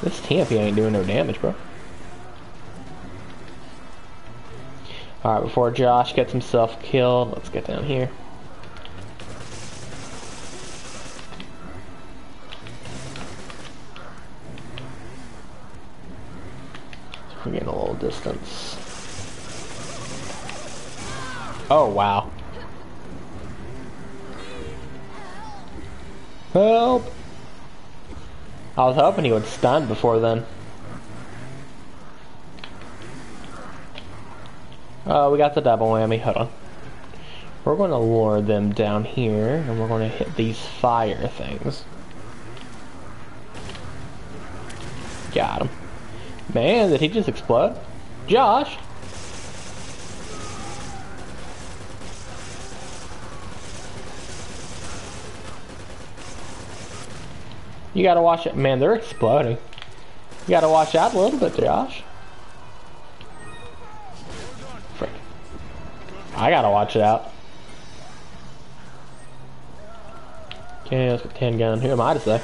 This TMP ain't doing no damage, bro. Alright, before Josh gets himself killed, let's get down here. We're getting a little distance. Oh, wow. Help! I was hoping he would stun before then. Oh, we got the double whammy. Hold on. We're going to lure them down here, and we're going to hit these fire things. Got him. Man, did he just explode? Josh! You gotta watch it. Man, they're exploding. You gotta watch out a little bit, Josh. Frick. I gotta watch it out. Okay, let's get 10 gun. Who am I to say?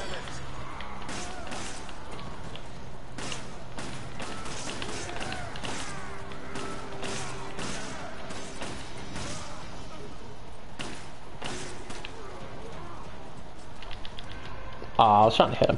I was trying to hit him.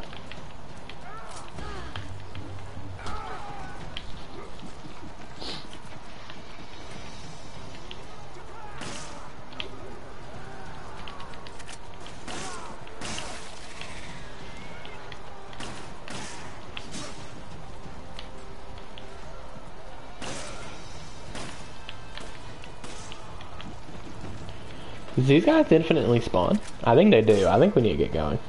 Does these guys infinitely spawn? I think they do. I think we need to get going.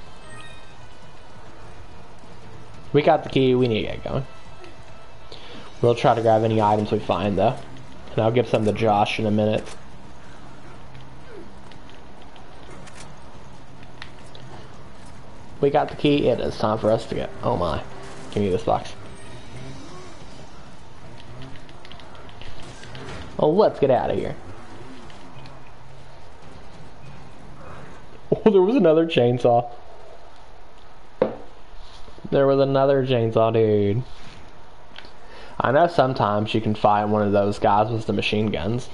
We got the key, we need to get going. We'll try to grab any items we find though. And I'll give some to Josh in a minute. We got the key, it is time for us to go. Oh my. Give me this box. Oh, let's get out of here. Oh, there was another chainsaw. There was another chainsaw, dude. I know sometimes you can fight one of those guys with the machine guns.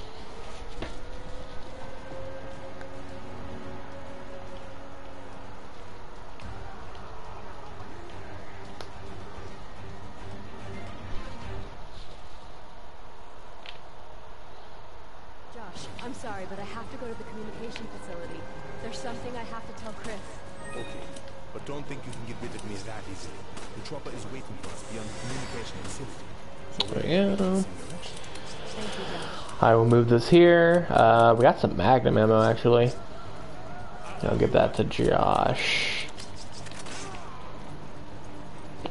Josh, I'm sorry, but I have to go to the communication facility. There's something I have to tell Chris. Okay, but don't think you can get rid of me that easily. The chopper is waiting for us beyond the communication facility. So we're Yeah. Thank you, Josh. I will move this here. We got some Magnum ammo actually. I'll give that to Josh.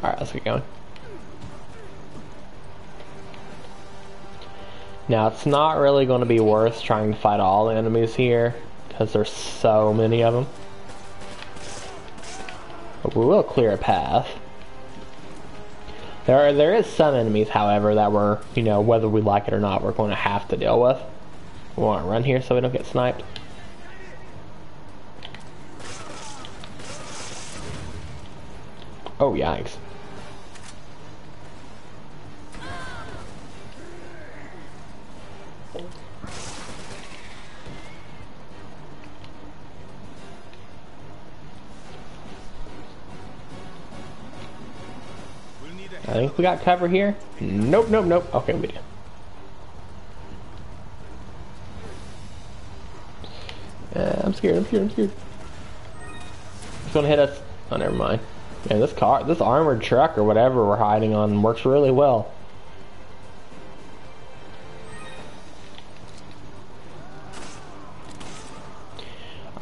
Alright, let's get going. Now, it's not really going to be worth trying to fight all the enemies here, because there's so many of them. But we will clear a path. There is some enemies, however, that we're, you know, whether we like it or not, we're going to have to deal with. We want to run here so we don't get sniped. Oh, yikes. I think we got cover here. Nope, nope, nope. Okay, we do. I'm scared, I'm scared, I'm scared. It's gonna hit us. Oh, never mind. Man, this armored truck or whatever we're hiding on works really well.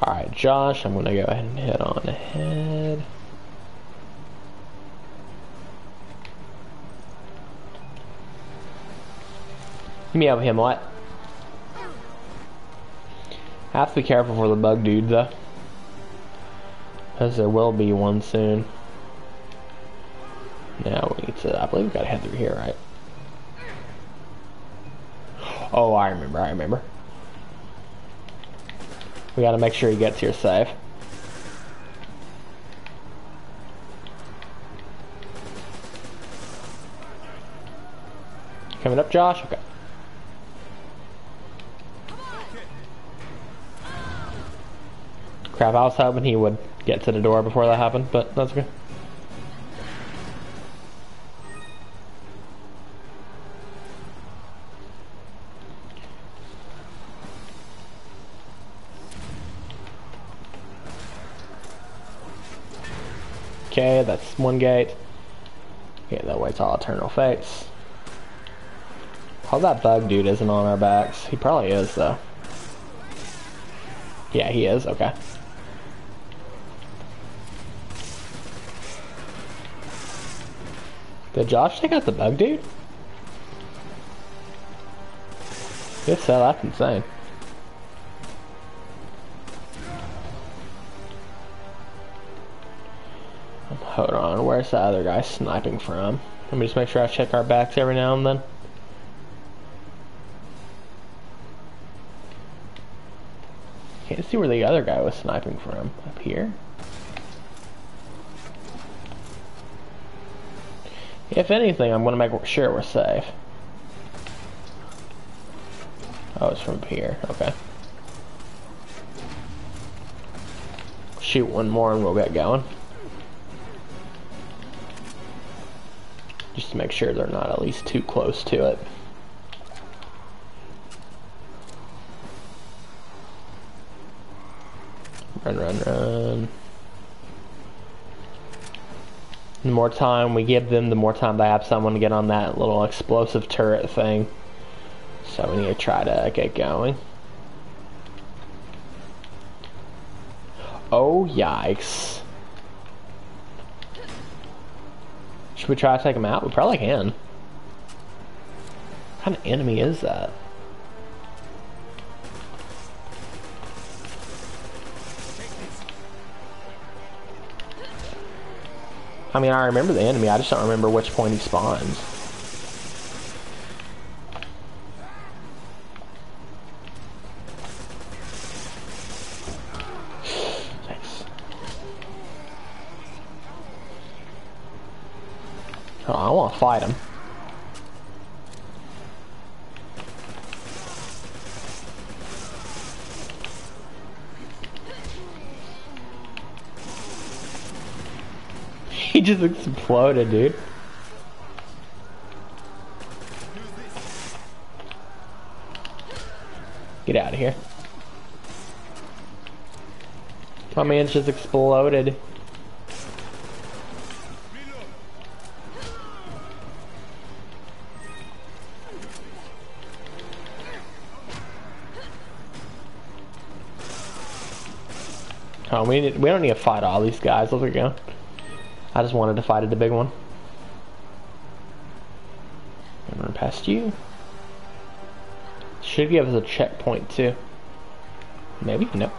Alright, Josh, I'm gonna go ahead and head on ahead. Give me over him, what? Have to be careful for the bug dude though, because there will be one soon. Now we need to, I believe we gotta head through here, right? Oh, I remember. We gotta make sure he gets here safe. Coming up, Josh? Okay. Crap, I was hoping he would get to the door before that happened, but that's okay. Okay, that's one gate. Okay, that waits all eternal fates. Hope that bug dude isn't on our backs. He probably is, though. Yeah, he is. Okay. Did Josh take out the bug dude? If so, that's insane. Hold on, where's the other guy sniping from? Let me just make sure I check our backs every now and then. Can't see where the other guy was sniping from. Up here? If anything, I'm gonna make sure we're safe. Oh, it's from here. Okay. Shoot one more and we'll get going. Just to make sure they're not at least too close to it. Run, run, run. The more time we give them, the more time they have someone to get on that little explosive turret thing. So we need to try to get going. Oh, yikes. Should we try to take him out? We probably can. What kind of enemy is that? I mean, I remember the enemy, I just don't remember which point he spawns. Thanks. Oh, I want to fight him. He just exploded, dude. Get out of here. My man's just exploded. Oh, we don't need to fight all these guys. Let's go. I just wanted to fight the big one. I'm gonna run past you. Should give us a checkpoint too. Maybe? Nope.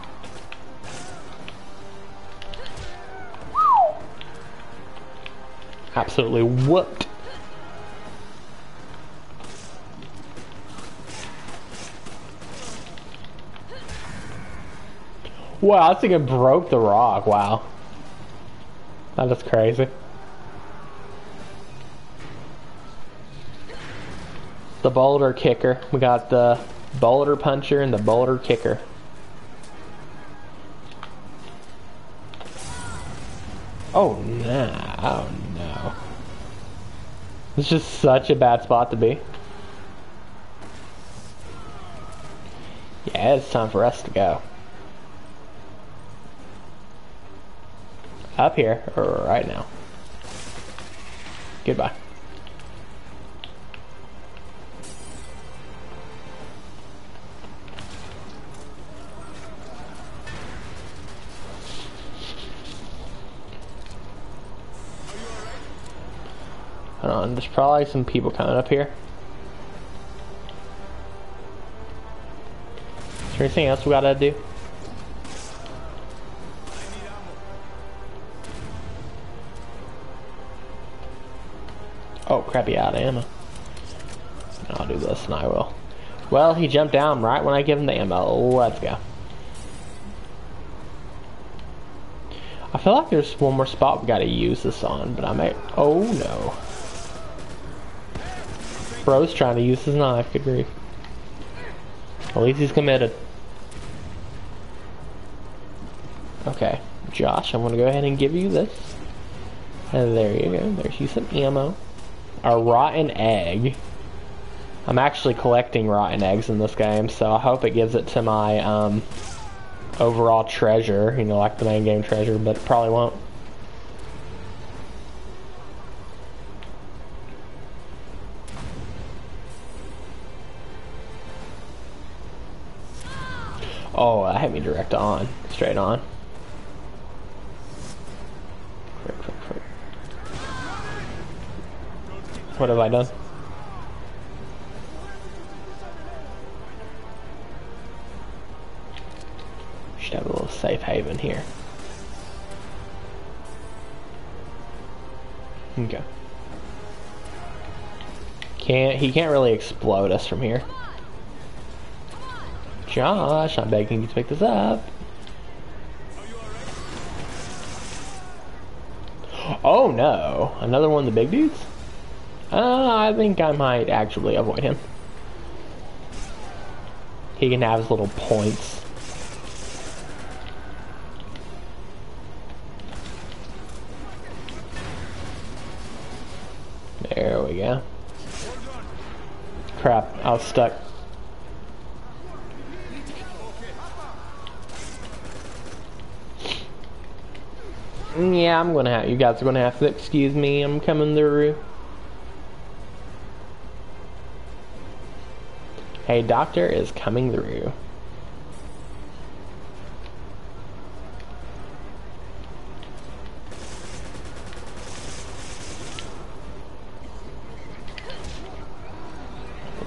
Absolutely whooped. Wow, I think it broke the rock. Wow. That is crazy. The boulder kicker. We got the boulder puncher and the boulder kicker. Oh nah. Oh no. It's just such a bad spot to be. Yeah, it's time for us to go. Up here, right now. Goodbye. Hold on, there's probably some people coming up here. Is there anything else we gotta do? Oh crap, he out of ammo. I'll do this and I will. Well, he jumped down right when I give him the ammo. Let's go. I feel like there's one more spot we gotta use this on, but I may... Oh no. Bro's trying to use his knife, good grief. At least he's committed. Okay, Josh, I'm gonna go ahead and give you this. And there you go, there's you some ammo. A rotten egg. I'm actually collecting rotten eggs in this game, so I hope it gives it to my overall treasure, you know, like the main game treasure, but it probably won't. Oh, that hit me direct on, straight on. Frick. What have I done? Should have a little safe haven here. Okay. He can't really explode us from here. Josh, I'm begging you to pick this up. Oh no, another one of the big dudes? I think I might actually avoid him. He can have his little points. There we go. Crap, I was stuck. Yeah, I'm gonna have, you guys are gonna have to excuse me, I'm coming through. Hey, doctor is coming through.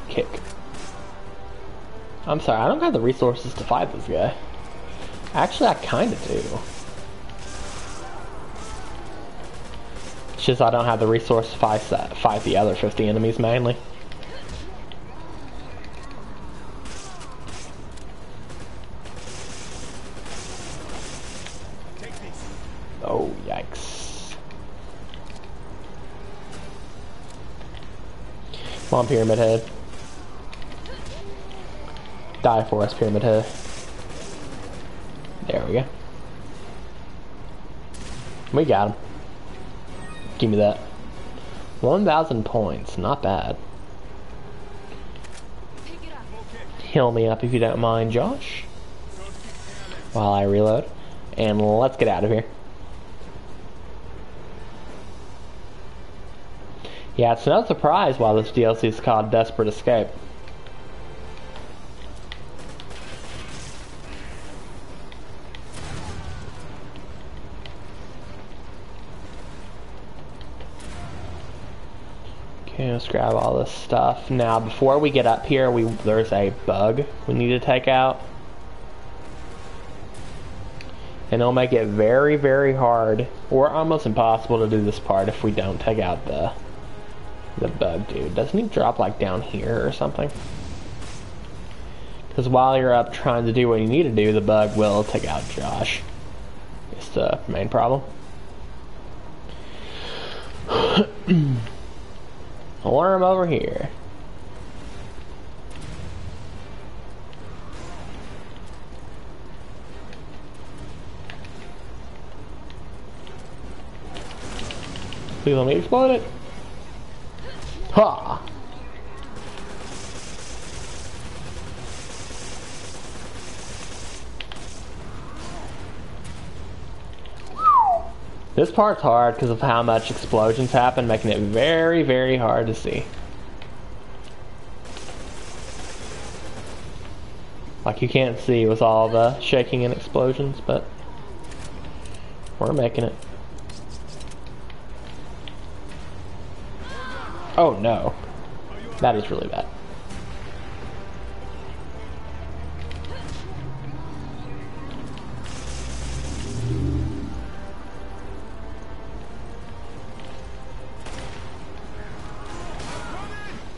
Kick. I'm sorry, I don't have the resources to fight this guy. Actually, I kinda do. It's just I don't have the resource to fight the other 50 enemies mainly. Oh, yikes. Come on, Pyramid Head. Die for us, Pyramid Head. There we go. We got him. Give me that. 1,000 points, not bad. Heal me up if you don't mind, Josh. While I reload. And let's get out of here. Yeah, it's no surprise why this DLC is called Desperate Escape. Okay, let's grab all this stuff. Now, before we get up here, there's a bug we need to take out. And it'll make it very, very hard, or almost impossible to do this part if we don't take out the bug dude. Doesn't he drop like down here or something? Because while you're up trying to do what you need to do, the bug will take out Josh. It's the main problem. Worm over here. Please let me explode it. Ha! This part's hard because of how much explosions happen, making it very, very hard to see. Like you can't see with all the shaking and explosions, but we're making it. Oh no. That is really bad.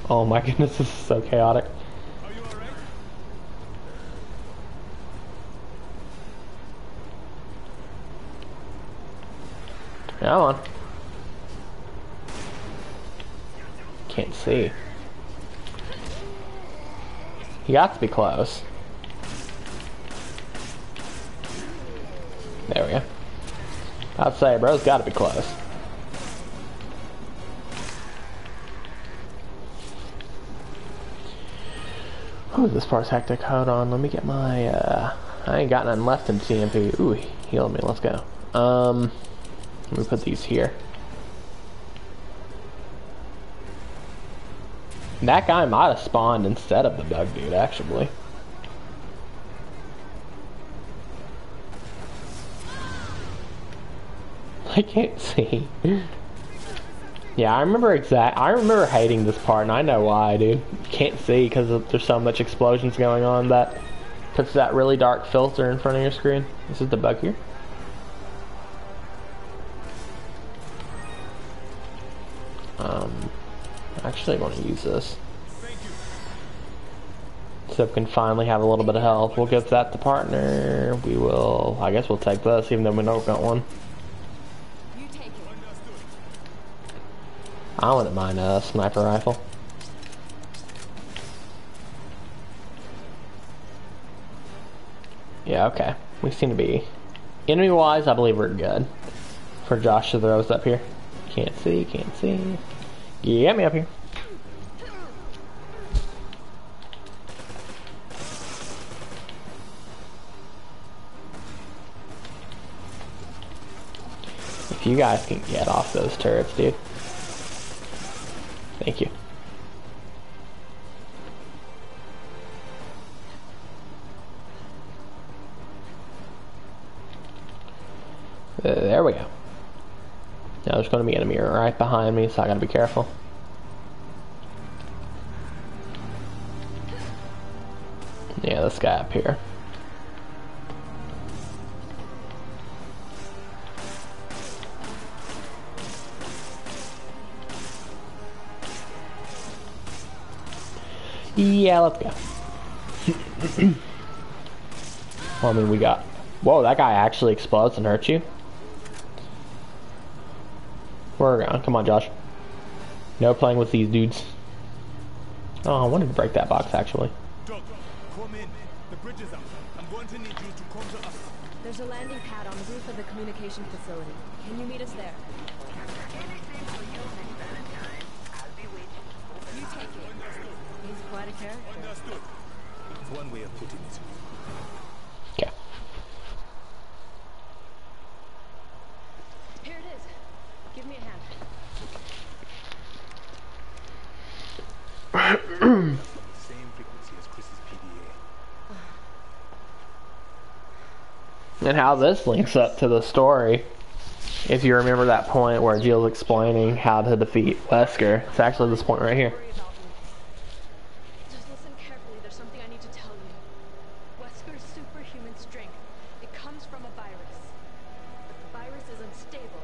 Oh my goodness, this is so chaotic. Come on. Can't see. You got to be close. There we go. I'd say, bro's got to be close. Ooh, this part's hectic. Hold on, let me get my, I ain't got nothing left in TMP. Ooh, healed me, let's go. Let me put these here. That guy might have spawned instead of the bug dude, actually. I can't see. Yeah, I remember hating this part, and I know why, dude. You can't see because there's so much explosions going on that puts that really dark filter in front of your screen. This is the bug here. Actually, I want to use this. So we can finally have a little bit of health. We'll give that to partner. We will, I guess we'll take this, even though we don't got one. You take it. I wouldn't mind a sniper rifle. Yeah, okay. We seem to be... Enemy-wise, I believe we're good. For Josh to throw us up here. Can't see, can't see. Get me up here. If you guys can get off those turrets, dude. Thank you. There we go. Now there's going to be an enemy right behind me, so I gotta be careful. Yeah, this guy up here. Yeah, let's go. Well, I mean, we got... Whoa, that guy actually explodes and hurts you? We're going. Come on, Josh. No playing with these dudes. Oh, I wanted to break that box, actually. Doug, come in. The bridge is up. I'm going to need you to come to us. There's a landing pad on the roof of the communication facility. Can you meet us there? You take it. He's quite a character. Understood. It's one way of putting it. Okay. Here it is. Give me a hand. Same frequency as Chris's PDA. And how this links up to the story. If you remember that point where Jill's explaining how to defeat Wesker, it's actually this point right here. Worry about me. Just listen carefully. There's something I need to tell you. Wesker's superhuman strength. It comes from a virus. But the virus is unstable.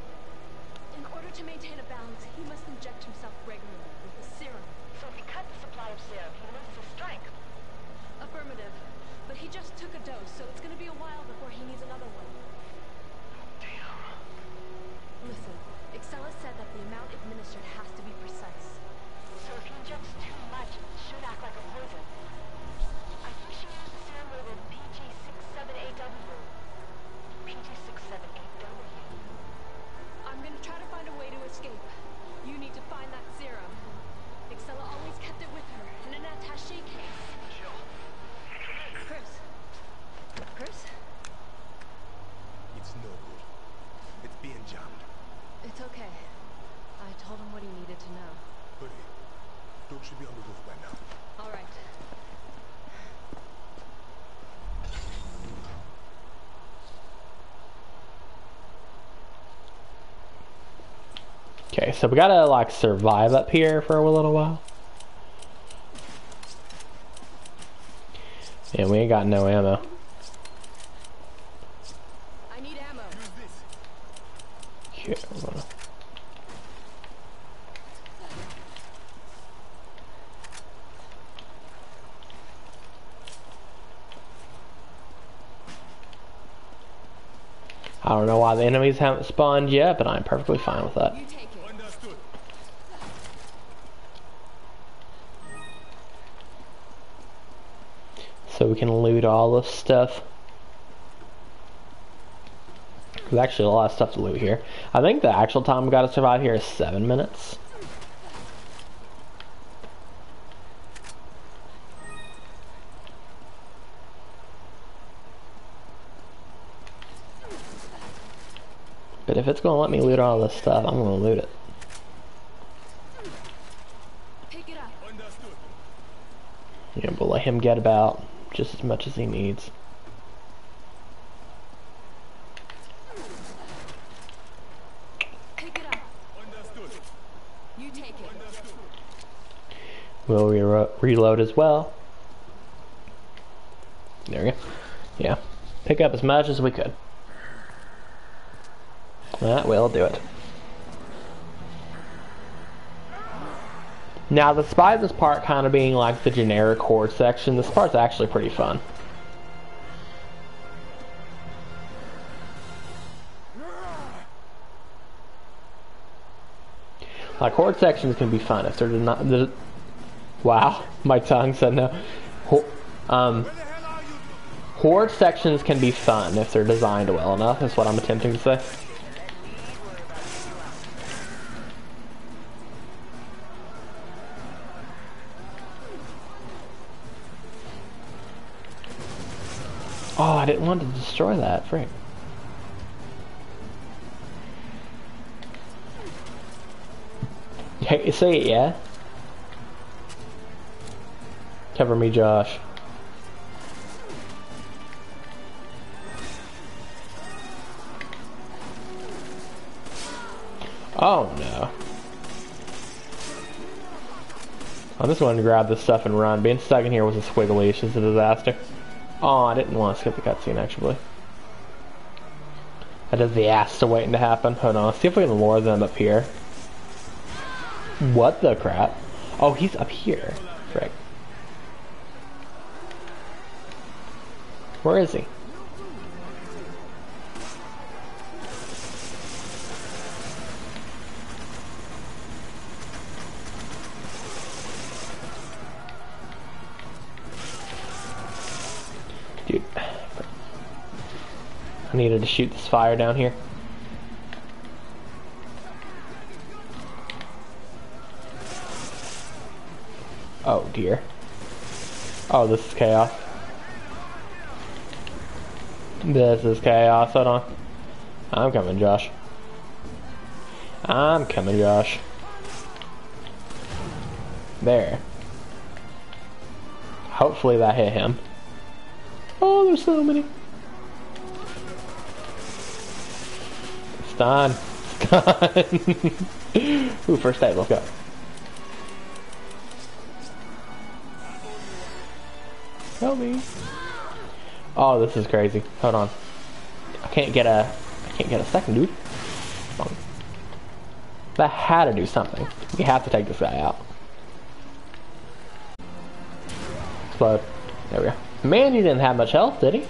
In order to maintain a balance, he must inject himself regularly with a serum. So if he cut the supply of serum, he loses his strength. Affirmative. But he just took a dose, so it's gonna be a while before he needs another one. Listen, Excella said that the amount administered has to be precise. So if he injects too much, it should act like a poison. I think she used the serum labeled PG67AW. PG67AW. I'm gonna try to find a way to escape. You need to find that serum. Excella always kept it with her in an attaché case. Chris. Chris? It's no good. It's being jammed. It's okay. I told him what he needed to know. Hurry. Doug should be on the roof by now. All right. Okay, so we gotta like survive up here for a little while. And we ain't got no ammo. I need ammo. Use this. Here, we're gonna... I don't know why the enemies haven't spawned yet, but I'm perfectly fine with that. You take it. Understood. So we can loot all this stuff. There's actually a lot of stuff to loot here. I think the actual time we gotta survive here is 7 minutes. But if it's gonna let me loot all this stuff, I'm gonna loot it. Pick it up. Understood. Yeah, we'll let him get about just as much as he needs. Pick it up. Understood. You take it. Understood. We'll reload as well. There we go. Yeah. Pick up as much as we could. That will do it. Now, despite this part kind of being like the generic horde section, this part's actually pretty fun. Like, horde sections can be fun if they're not... Wow, my tongue said no. Horde sections can be fun if they're designed well enough, is what I'm attempting to say. Oh, I didn't want to destroy that, frick. Hey, say it, yeah? Cover me, Josh. Oh, no. I'm just going to grab this stuff and run. Being stuck in here with a squiggly is just a disaster. Oh, I didn't want to skip the cutscene, actually. That is the ass to waiting to happen. Hold on, let's see if we can lure them up here. What the crap? Oh, he's up here. Frick. Where is he? Dude. I needed to shoot this fire down here. Oh dear. Oh, this is chaos. This is chaos. Hold on. I'm coming, Josh. I'm coming, Josh. There. Hopefully that hit him. Oh, there's so many. Stun. Stun. Ooh, first aid, let's go. Help me. Oh, this is crazy. Hold on. I can't get a second, dude. Hold on. That had to do something. We have to take this guy out. Explode. There we go. Man, he didn't have much health, did he?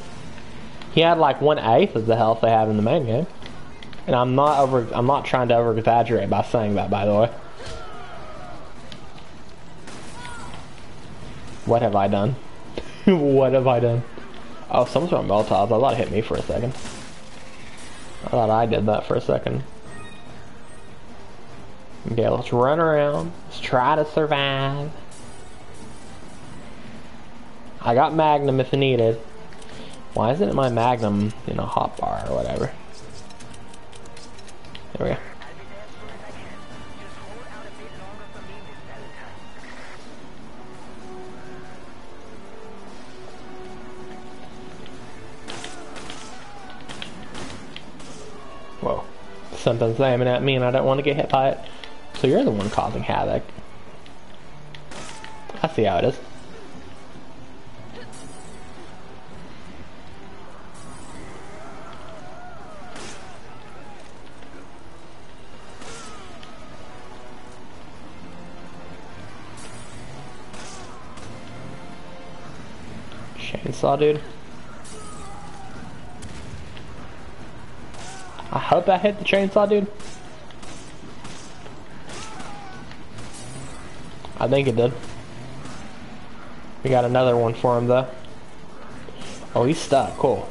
He had like 1/8 of the health they have in the main game. And I'm not trying to over exaggerate by saying that, by the way. What have I done? What have I done? Oh, someone's throwing Molotovs. I thought it hit me for a second. I thought I did that for a second. Okay, let's run around. Let's try to survive. I got Magnum if needed. Why isn't it my Magnum, you know, hotbar or whatever? There we go. Whoa. Something's aiming at me and I don't want to get hit by it. So you're the one causing havoc. I see how it is. Chainsaw, dude. I hope I hit the chainsaw, dude. I think it did. We got another one for him, though. Oh, he's stuck. Cool.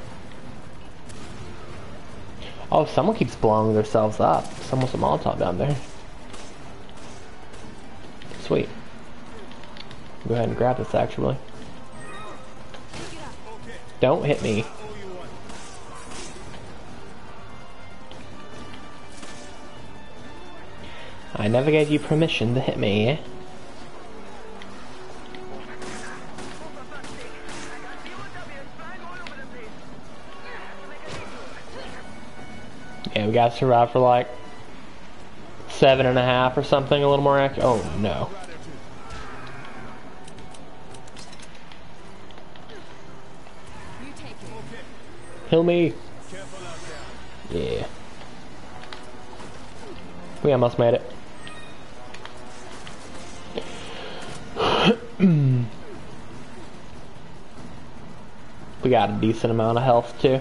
Oh, someone keeps blowing themselves up. Someone's a Molotov down there. Sweet. Go ahead and grab this, actually. Don't hit me. I never gave you permission to hit me. Yeah, we gotta survive for like 7.5 or something, a little more accurate. Oh no. Heal me. Yeah. We almost made it. We got a decent amount of health too.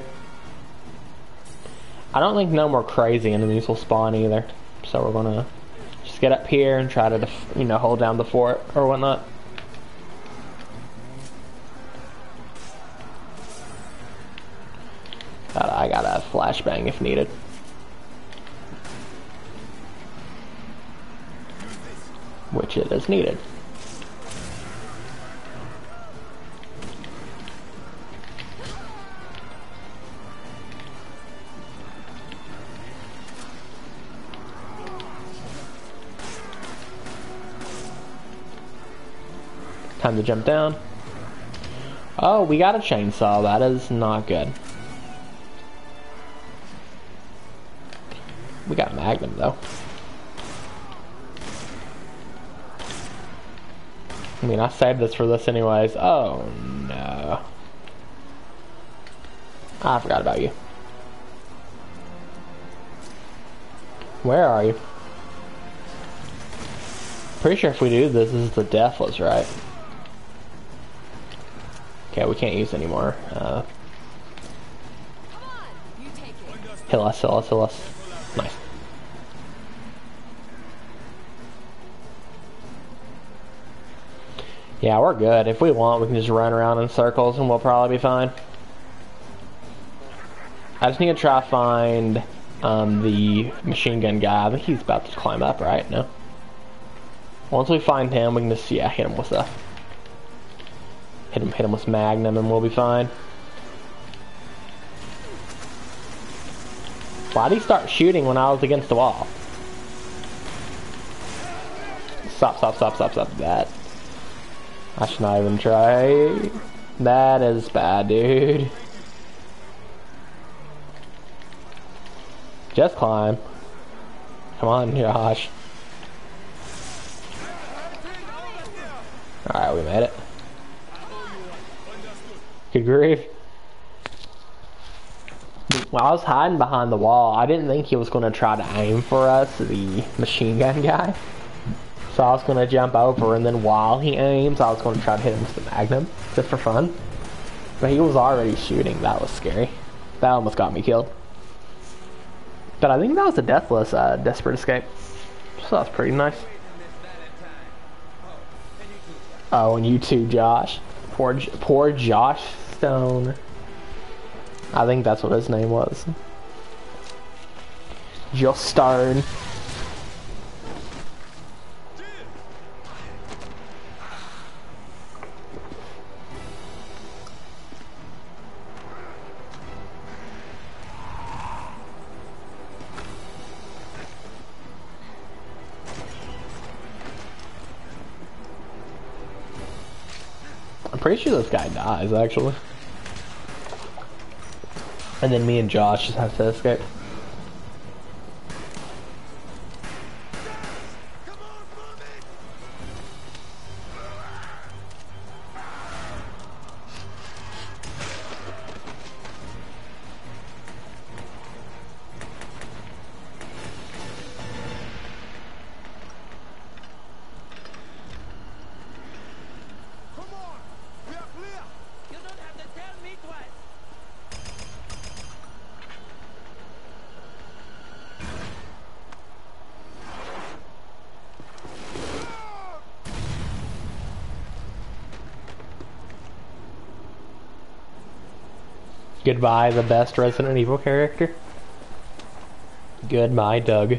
I don't think no more crazy enemies will spawn either. So we're gonna just get up here and try to, hold down the fort or whatnot. I got a flashbang if needed. Which it is needed. Time to jump down. Oh, we got a chainsaw. That is not good. We got Magnum though. I mean, I saved this for this anyways. Oh no. I forgot about you. Where are you? Pretty sure if we do this is the Deathless, right? Okay, we can't use anymore. Heal us, heal us, heal us. Nice. Yeah, we're good. If we want, we can just run around in circles and we'll probably be fine. I just need to try to find the machine gun guy. I think he's about to climb up, right? No? Once we find him, we can just, hit him with a... Hit him with Magnum and we'll be fine. Why'd he start shooting when I was against the wall? Stop, stop, stop, stop, stop. That. I should not even try. That is bad, dude. Just climb. Come on, Josh. Alright, we made it. Good grief. While I was hiding behind the wall, I didn't think he was going to try to aim for us, the machine gun guy. So I was going to jump over, and then while he aims, I was going to try to hit him with the Magnum, just for fun. But he was already shooting. That was scary. That almost got me killed. But I think that was a Deathless Desperate Escape. So that's pretty nice. Oh, and you too, Josh. Poor Josh Stone. I think that's what his name was. Josh Stone. I'm pretty sure this guy dies, actually. And then me and Josh just have to escape. Goodbye, the best Resident Evil character. Goodbye, Doug.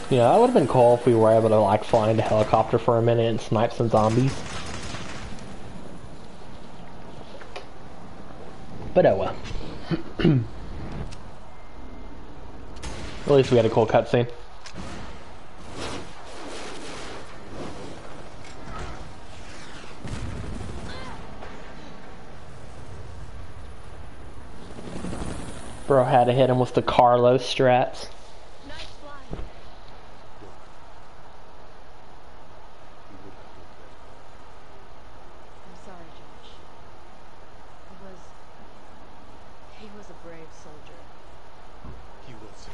Yeah, that would have been cool if we were able to, like, fly into a helicopter for a minute and snipe some zombies. But oh well. At least we had a cool cutscene. Bro had to hit him with the Carlos strats. Nice flying. I'm sorry, Josh. He was a brave soldier. He was.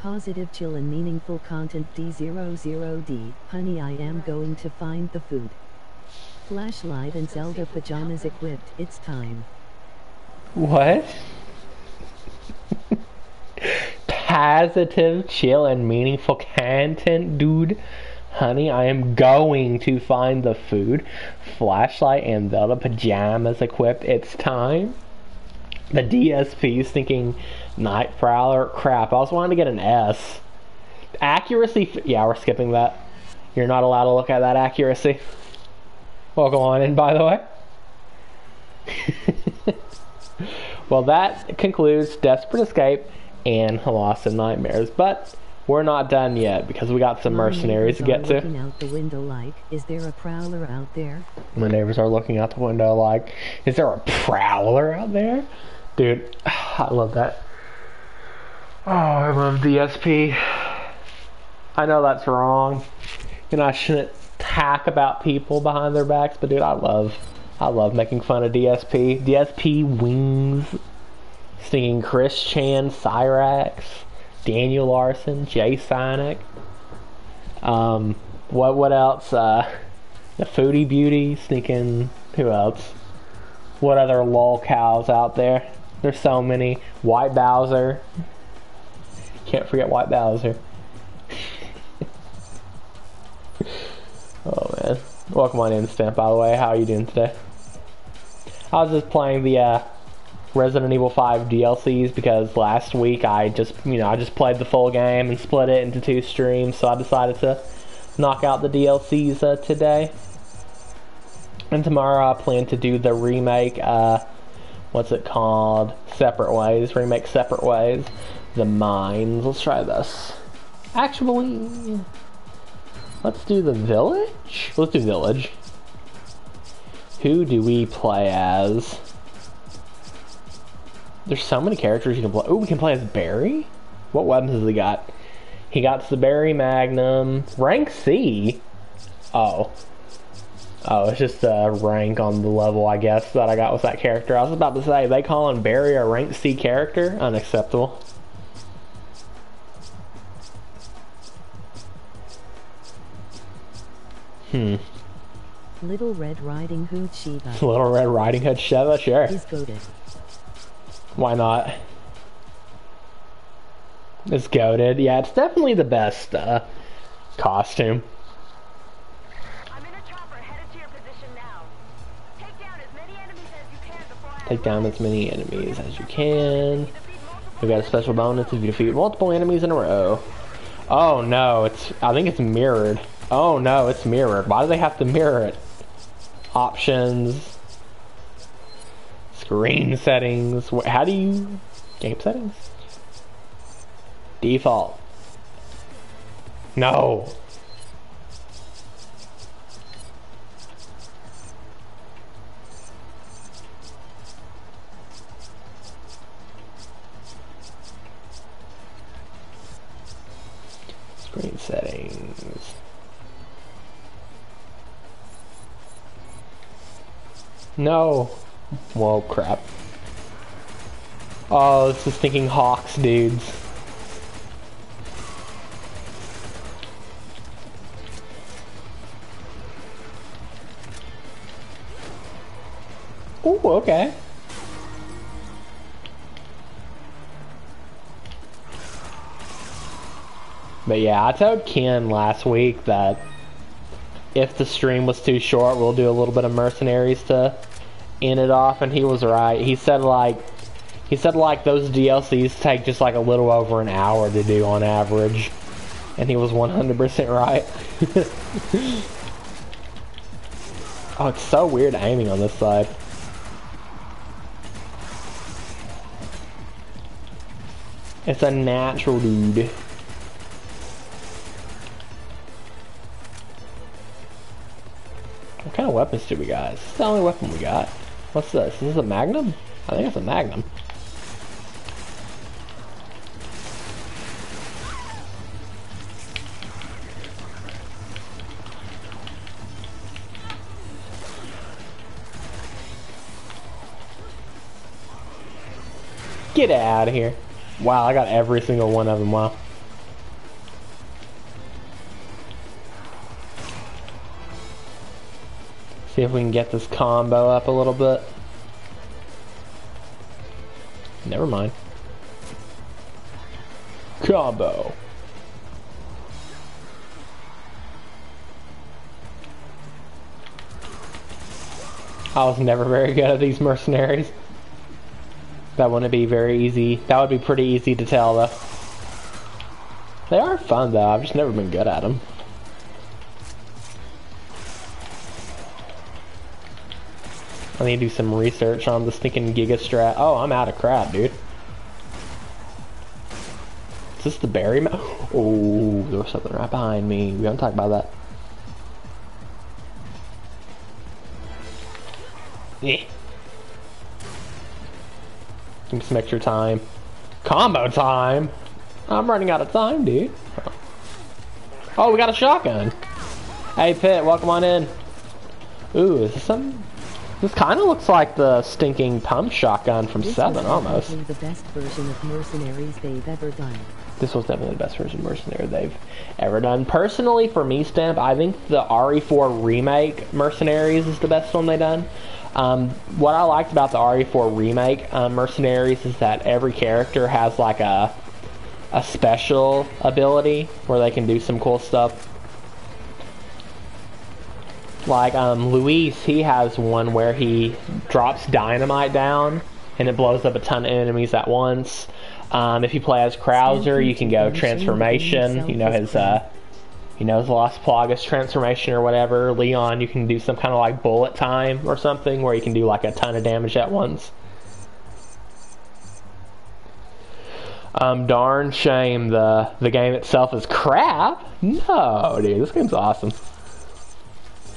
Positive chill and meaningful content D00D. Honey, I am going to find the food. Flashlight and Zelda pajamas equipped. It's time. What? Positive, chill, and meaningful content, dude. Honey, I am going to find the food. Flashlight and Zelda pajamas equipped. It's time. The DSP is thinking Night Prowler. Crap, I was wanting to get an S. Accuracy. Yeah, we're skipping that. You're not allowed to look at that accuracy. Welcome on in, by the way. Well, that concludes Desperate Escape and Lost in Nightmares, but we're not done yet because we got some mercenaries to get to. Looking out the window like, is there a prowler out there? My neighbors are looking out the window like, is there a prowler out there? Dude, I love that. Oh, I love DSP. I know that's wrong. You know, I shouldn't talk about people behind their backs, but dude, I love making fun of DSP. DSP wings. Singing Chris Chan, Cyrax, Daniel Larson, Jay Sonic. What else? The Foodie Beauty, sneaking. Who else? What other lol cows out there? There's so many. White Bowser. Can't forget White Bowser. Oh man. Welcome on in, Stamp, by the way. How are you doing today? I was just playing the Resident Evil 5 DLCs because last week I just played the full game and split it into 2 streams, so I decided to knock out the DLCs today. And tomorrow I plan to do the remake, what's it called? Separate Ways. Remake Separate Ways. The Mines. Let's try this. Actually, let's do the Village? Let's do Village. Who do we play as? There's so many characters you can play. Oh, we can play as Barry? What weapons has he got? He got the Barry Magnum. Rank C? Oh. Oh, it's just a rank on the level, I guess, that I got with that character. I was about to say, they calling Barry a rank C character? Unacceptable. Little Red Riding Hood Shiva. Little Red Riding Hood Shiva? Sure. Is goated. Why not? It's goated. Yeah, it's definitely the best costume. I'm in a chopper headed to your position now. Take down as many enemies as you can before I Take down as many enemies as you can. We got a special bonus if you defeat multiple enemies in a row. Oh no, I think it's mirrored. Oh no, it's mirrored. Why do they have to mirror it? Options. Screen settings. How do you... Game settings? Default. No. Screen settings. No. Whoa, crap. Oh, this is thinking Hawks, dudes. Ooh, okay. But yeah, I told Ken last week that if the stream was too short, we'll do a little bit of Mercenaries to end it off, and he was right. He said like those DLCs take just like a little over an hour to do on average, and he was 100% right. Oh, it's so weird aiming on this side. It's a natural, dude. What kind of weapons do we got? This is the only weapon we got. What's this? Is this a Magnum? I think it's a Magnum. Get out of here. Wow, I got every single one of them. Wow. See if we can get this combo up a little bit. Never mind. Combo. I was never very good at these mercenaries. That wouldn't be very easy. That would be pretty easy to tell though. They are fun though, I've just never been good at them. I need to do some research on the stinking Giga Strat. Oh, I'm out of crap, dude. Is this the berry map? Oh, there was something right behind me. We gotta talk about that. Yeah. Give me some extra time. Combo time! I'm running out of time, dude. Oh, we got a shotgun. Hey, Pitt, welcome on in. Ooh, is this something? This kind of looks like the stinking pump shotgun from 7, almost. This was the best version of Mercenaries they've ever done. This was definitely the best version of Mercenary they've ever done. Personally, for me, Stamp, I think the RE4 remake Mercenaries is the best one they've done. What I liked about the RE4 remake Mercenaries is that every character has like a special ability where they can do some cool stuff. Like Luis, he has one where he drops dynamite down and it blows up a ton of enemies at once. If you play as Krauser, you can go transformation. You know his Las Plagas transformation or whatever. Leon, you can do some kind of like bullet time or something where you can do like a ton of damage at once. Darn shame the game itself is crap. No, dude, this game's awesome.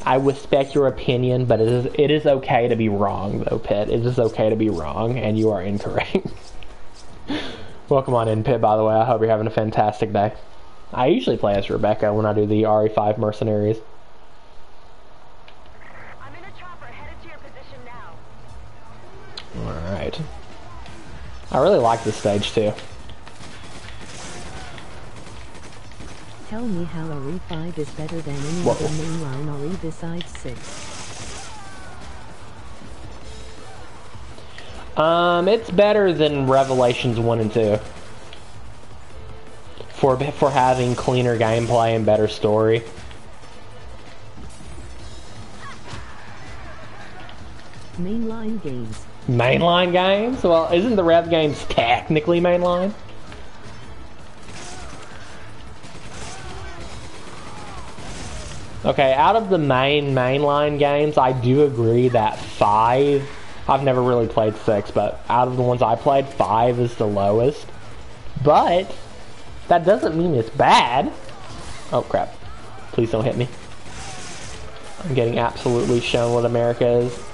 I respect your opinion, but it is okay to be wrong, though, Pitt. It is okay to be wrong, and you are incorrect. Welcome on in, Pitt, by the way. I hope you're having a fantastic day. I usually play as Rebecca when I do the RE5 Mercenaries. I'm in a chopper headed to your position now. Alright. I really like this stage, too. Tell me how RE5 is better than any other mainline RE besides 6. It's better than Revelations 1 and 2. For having cleaner gameplay and better story. Mainline games. Mainline games? Well, isn't the Rev games technically mainline? Okay, out of the mainline games, I do agree that 5, I've never really played 6, but out of the ones I played, 5 is the lowest. But that doesn't mean it's bad. Oh crap. Please don't hit me. I'm getting absolutely shown what America is.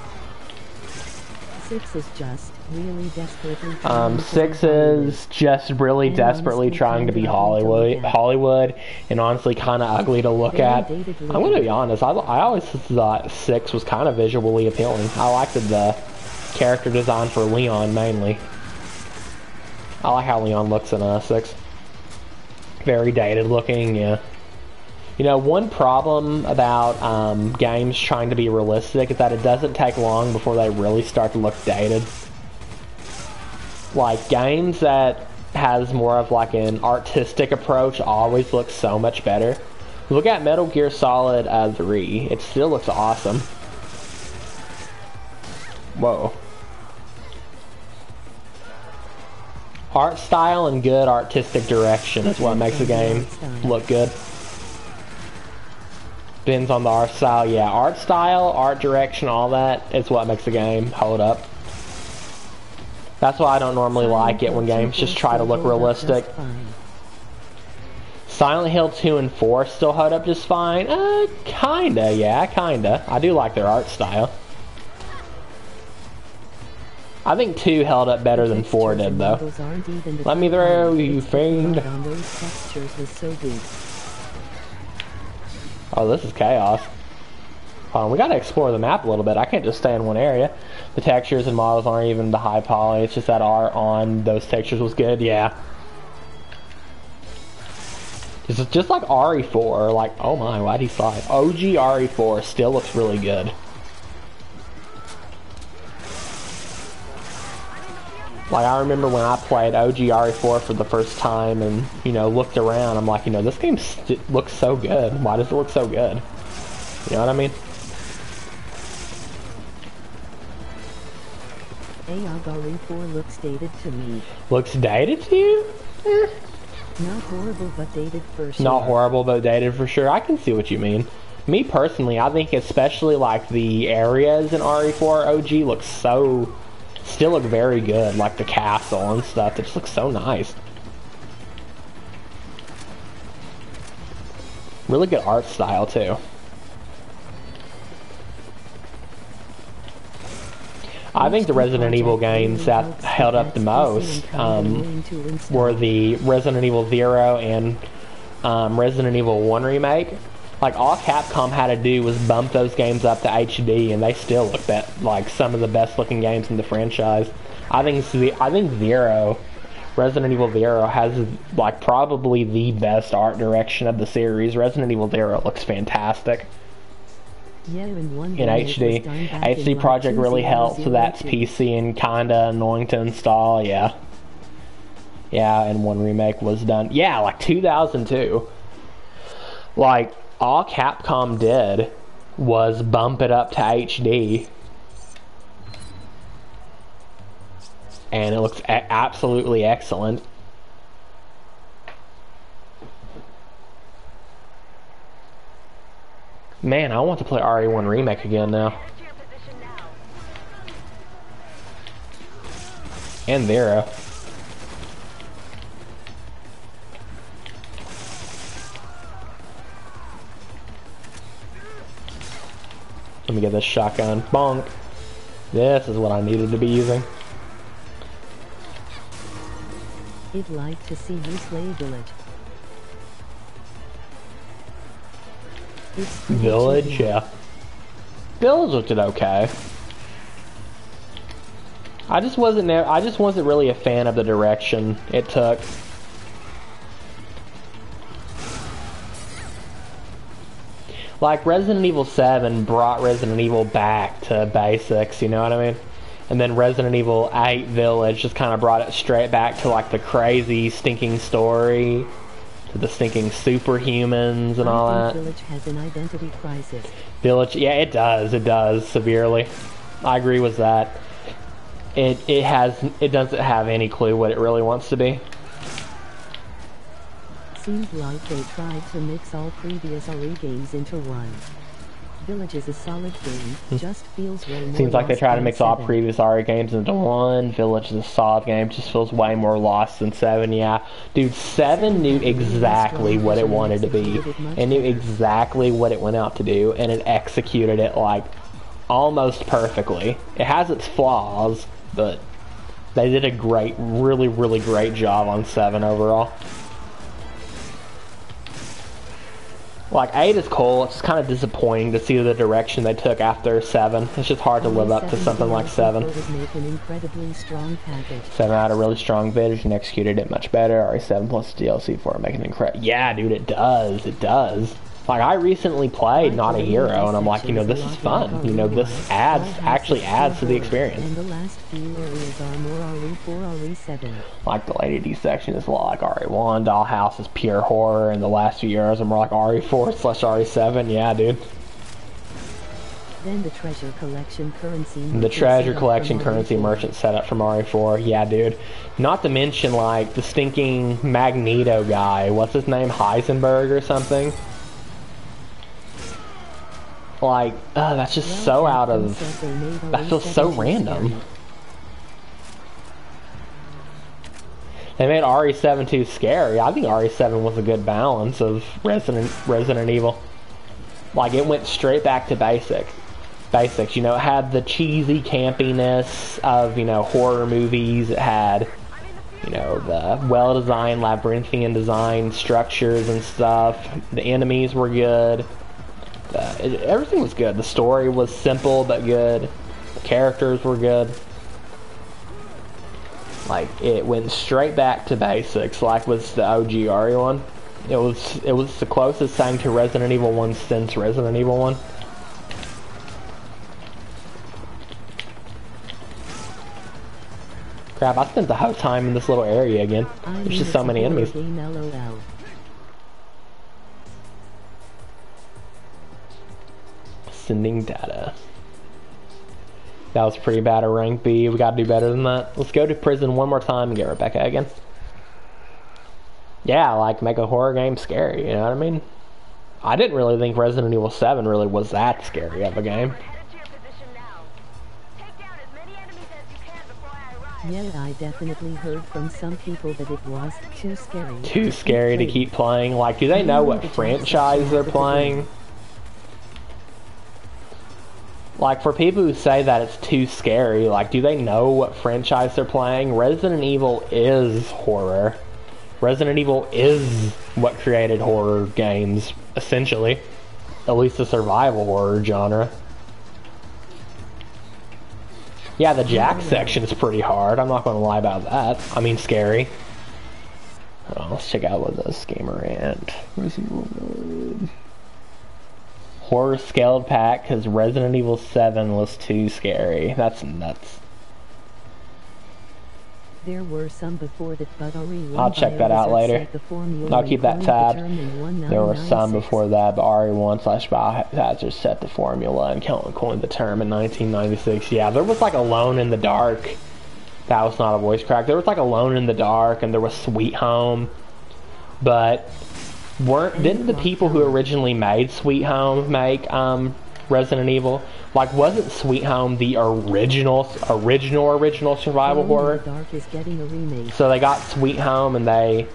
6 is just really desperately 6 is just really desperately trying to be Hollywood, and honestly kind of ugly to look at. I'm going to be honest, I always thought 6 was kind of visually appealing. I liked the character design for Leon mainly. I like how Leon looks in 6. Very dated looking, yeah. You know, one problem about games trying to be realistic is that it doesn't take long before they really start to look dated. Like, games that has more of like an artistic approach always look so much better. Look at Metal Gear Solid 3. It still looks awesome. Whoa. Art style and good artistic direction is what makes a game look good. Depends on the art style. Yeah, art style, art direction, all that is what makes a game hold up. That's why I don't normally like it when games just try to look realistic. Silent Hill 2 and 4 still hold up just fine. Kinda, yeah, kinda. I do like their art style. I think 2 held up better than 4 did, though. Let me through, you fiend. Oh, this is chaos. Hold on, we gotta explore the map a little bit. I can't just stay in one area. The textures and models aren't even the high poly. It's just that art on those textures was good, yeah. This is just like RE4. Like, oh my, why'd he slide? OG RE4 still looks really good. Like, I remember when I played OG RE4 for the first time and, you know, looked around, I'm like, you know, this game looks so good. Why does it look so good? You know what I mean? AOG RE4 looks dated to me. Looks dated to you? Eh. Not horrible, but dated for sure. Not horrible, but dated for sure. I can see what you mean. Me personally, I think especially like the areas in RE4 OG look so... still look very good. Like the castle and stuff. It just looks so nice. Really good art style too. I think the Resident Evil games that held up the most were the Resident Evil 0 and Resident Evil 1 remake. Like, all Capcom had to do was bump those games up to HD, and they still look like some of the best looking games in the franchise. I think Zero, Resident Evil 0 has like probably the best art direction of the series. Resident Evil 0 looks fantastic. Yeah, in HD. HD Project really helped, so that's PC and kinda annoying to install, yeah. Yeah, and one remake was done. Yeah, like 2002. Like, all Capcom did was bump it up to HD. And it looks absolutely excellent. Man, I want to play RE1 Remake again now. And Zero. Let me get this shotgun. Bonk. This is what I needed to be using. I'd like to see you slay Village. Village, yeah. Village looked it okay. I just wasn't really a fan of the direction it took. Like, Resident Evil 7 brought Resident Evil back to basics, you know what I mean? And then Resident Evil 8 Village just kind of brought it straight back to, like, the crazy, stinking story. To the stinking superhumans and all that. Village has an identity crisis. Village, yeah, it does, severely. I agree with that. It doesn't have any clue what it really wants to be. Seems like they tried to mix all previous RE games into one. Village is a solid game, just feels way more. Seems like they try to mix all 7. previous RE games into one. Village is a solid game, just feels way more lost than 7, yeah. Dude, 7 knew exactly what it wanted to be. It knew exactly what it went out to do, and it executed it, like, almost perfectly. It has its flaws, but they did a really, really great job on 7 overall. Like, 8 is cool, it's just kind of disappointing to see the direction they took after 7. It's just hard to live up to something like 7. 7 had a really strong vision, executed it much better. RE7 plus DLC for it, making it incredible. Yeah, dude, it does. Like, I recently played Not a Hero, and I'm like, you know, this is fun. You know, this actually adds to the experience. And the last few areas are more RE4, RE7. Like, the Lady D section is a lot like RE1, Dollhouse is pure horror, and the last few areas are more like RE4/RE7, yeah, dude. Then the treasure collection currency. The treasure collection currency merchant setup from RE4, yeah, dude. Not to mention, like, the stinking Magneto guy, what's his name, Heisenberg or something? Like, that's just so out of... That feels so random. They made RE7 too scary. I think RE7 was a good balance of Resident Evil. Like, it went straight back to basics. You know, it had the cheesy campiness of, you know, horror movies. It had, you know, the well-designed labyrinthian design structures and stuff. The enemies were good. Everything was good. The story was simple but good. The characters were good. Like, it went straight back to basics, like was the OG RE1. It was the closest thing to Resident Evil 1 since Resident Evil 1. Crap, I spent the whole time in this little area again. I There's mean, just so it's a many horror enemies. game, LOL. Sending data. That was pretty bad at rank B. We gotta do better than that. Let's go to prison one more time and get Rebecca again. Yeah, like make a horror game scary, you know what I mean? I didn't really think Resident Evil 7 really was that scary of a game. We're headed to your position now. Take down as many enemies as you can before I arrive. Yeah, I definitely heard from some people that it was too scary. Too scary to keep playing. Like, do they know what franchise they're playing? Like, for people who say that it's too scary, like, do they know what franchise they're playing? Resident Evil is horror. Resident Evil is what created horror games, essentially. At least the survival horror genre. Yeah, the Jack section is pretty hard. I'm not going to lie about that. I mean, scary. Oh, let's check out what this gamer and Resident Evil Village. Horror scaled pack because Resident Evil 7 was too scary. That's nuts. There were some before that, but I'll check that out later. I'll keep that tab. There were some before that, but RE1/Biohazard set the formula and coined the term in 1996. Yeah, there was like Alone in the Dark. That was not a voice crack. There was like Alone in the Dark, and there was Sweet Home. But didn't the people who originally made Sweet Home make Resident Evil? Like, wasn't Sweet Home the original survival horror? Dark is getting a remake. So they got Sweet Home and they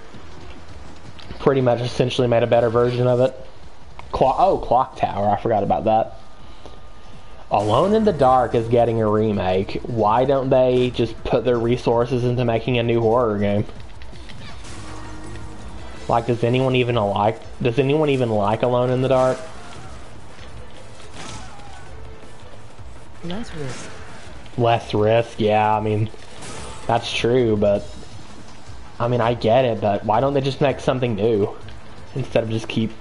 pretty much essentially made a better version of it. Clock Tower, I forgot about that. Alone in the Dark is getting a remake. Why don't they just put their resources into making a new horror game? Like, does anyone even like Alone in the Dark? Less risk. Less risk, yeah, I mean, that's true, but I mean, I get it, but why don't they just make something new instead of just keep,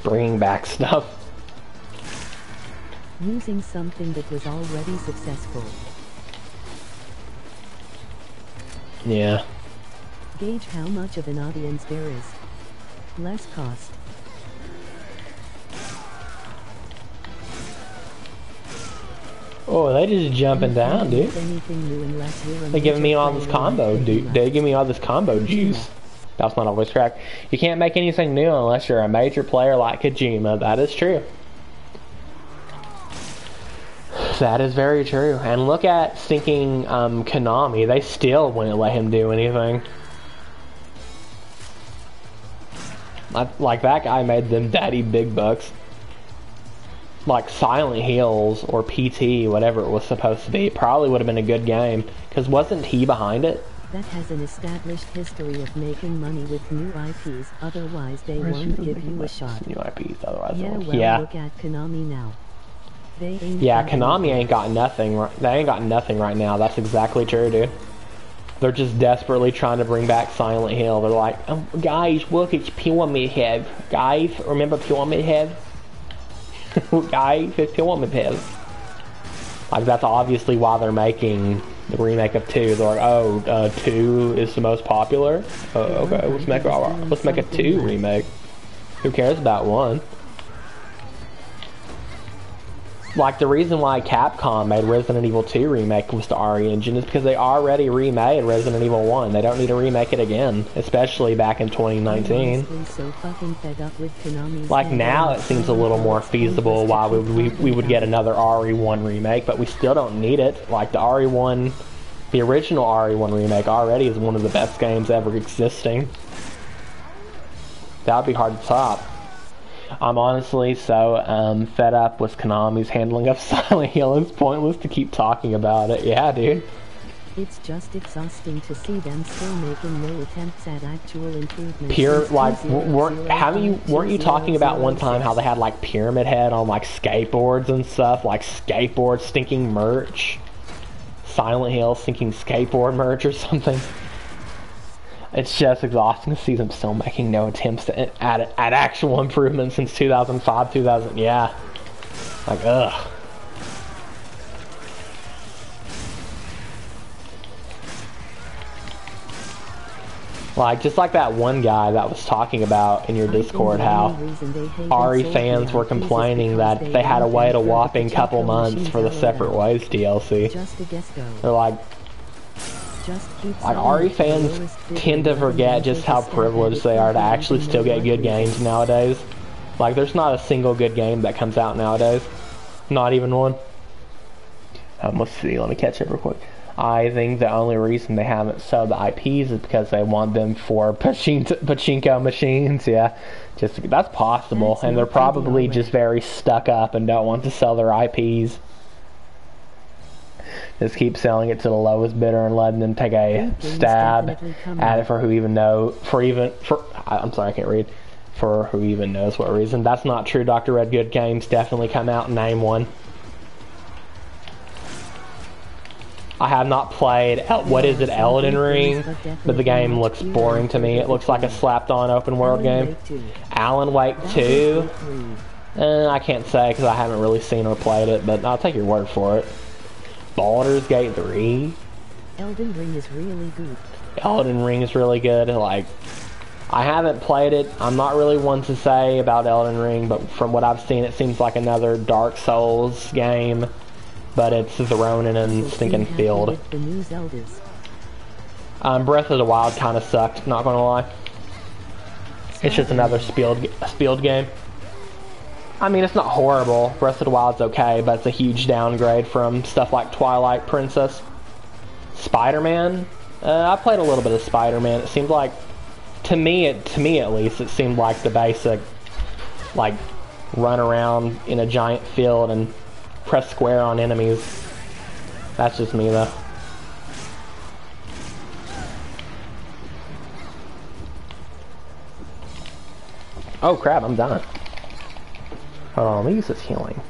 bringing back stuff? Using something that was already successful. Yeah. Gauge how much of an audience there is. Less cost. Oh, they just jumping down, dude. They giving me all this combo, dude. They give me all this combo juice. That's not a voice crack. You can't make anything new unless you're a major player like Kojima. That is true. That is very true. And look at stinking Konami. They still wouldn't let him do anything. Like, that guy made them daddy big bucks. Like Silent Hills or PT, whatever it was supposed to be, probably would have been a good game. Because wasn't he behind it? That has an established history of making money with new IPs, otherwise they won't give you a shot. New IPs, otherwise Yeah, well, yeah. Look at Konami now. Yeah, Konami ain't got nothing. They ain't got nothing right now. That's exactly true, dude. They're just desperately trying to bring back Silent Hill. They're like, oh, guys, look, it's Pyramid Head. Guys, remember Pyramid Head? Guys, it's Pyramid Head. Like, that's obviously why they're making the remake of 2. They're like, 2 is the most popular? Okay, let's make a 2 remake. Who cares about 1? Like, the reason why Capcom made Resident Evil 2 remake was the RE engine is because they already remade Resident Evil 1. They don't need to remake it again, especially back in 2019. Like, now it seems a little more feasible why we would get another RE1 remake, but we still don't need it. Like, the original RE1 remake already is one of the best games ever existing. That would be hard to top. I'm honestly so fed up with Konami's handling of Silent Hill. It's pointless to keep talking about it. Yeah, dude. It's just exhausting to see them still making no attempts at actual improvements. Weren't you talking about one time how they had like Pyramid Head on like skateboards and stuff, like skateboard stinking merch? Silent Hill stinking skateboard merch or something. It's just exhausting to see them still making no attempts at actual improvements since 2005, yeah. Like, ugh. Like, just like that one guy that was talking about in your Discord, how RE fans were complaining that they had to wait a whopping couple months for the Separate Ways DLC. They're like RE fans tend to forget just how privileged they are to actually still get good games nowadays. Like, there's not a single good game that comes out nowadays. Not even one. Let's see, let me catch it real quick. I think the only reason they haven't sold the IPs is because they want them for pachinko machines. Yeah, just that's possible, and they're probably just very stuck up and don't want to sell their IPs. Just keep selling it to the lowest bidder and letting them take a stab at it for who even know I'm sorry, I can't read. For who even knows what reason. That's not true. Dr. Red Good Games definitely come out and name one. I have not played, what is it, Elden Ring? But the game looks boring to me. It looks like a slapped-on open-world game. Alan Wake 2? I can't say because I haven't really seen or played it, but I'll take your word for it. Baldur's Gate 3? Elden Ring is really good. Elden Ring is really good. Like, I haven't played it. I'm not really one to say about Elden Ring, but from what I've seen, it seems like another Dark Souls game. But it's thrown in a stinking field. Breath of the Wild kind of sucked, not gonna lie. It's just another Spieled game. I mean, it's not horrible. Breath of the Wild's okay, but it's a huge downgrade from stuff like Twilight Princess. Spider-Man? I played a little bit of Spider-Man. It seemed like, to me at least, it seemed like the basic, like, run around in a giant field and press square on enemies. That's just me though. Oh crap, I'm done. Hold on, let me use this healing.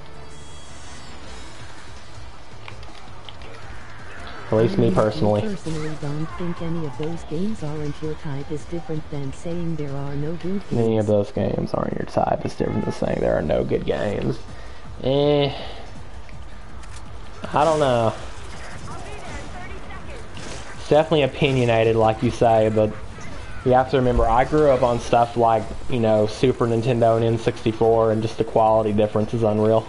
At least me personally. I personally don't think any of those games aren't your type is different than saying there are no good games. Any of those games aren't your type is different than saying there are no good games. I don't know. It's definitely opinionated, like you say, but you have to remember, I grew up on stuff like, you know, Super Nintendo and N64, and just the quality difference is unreal.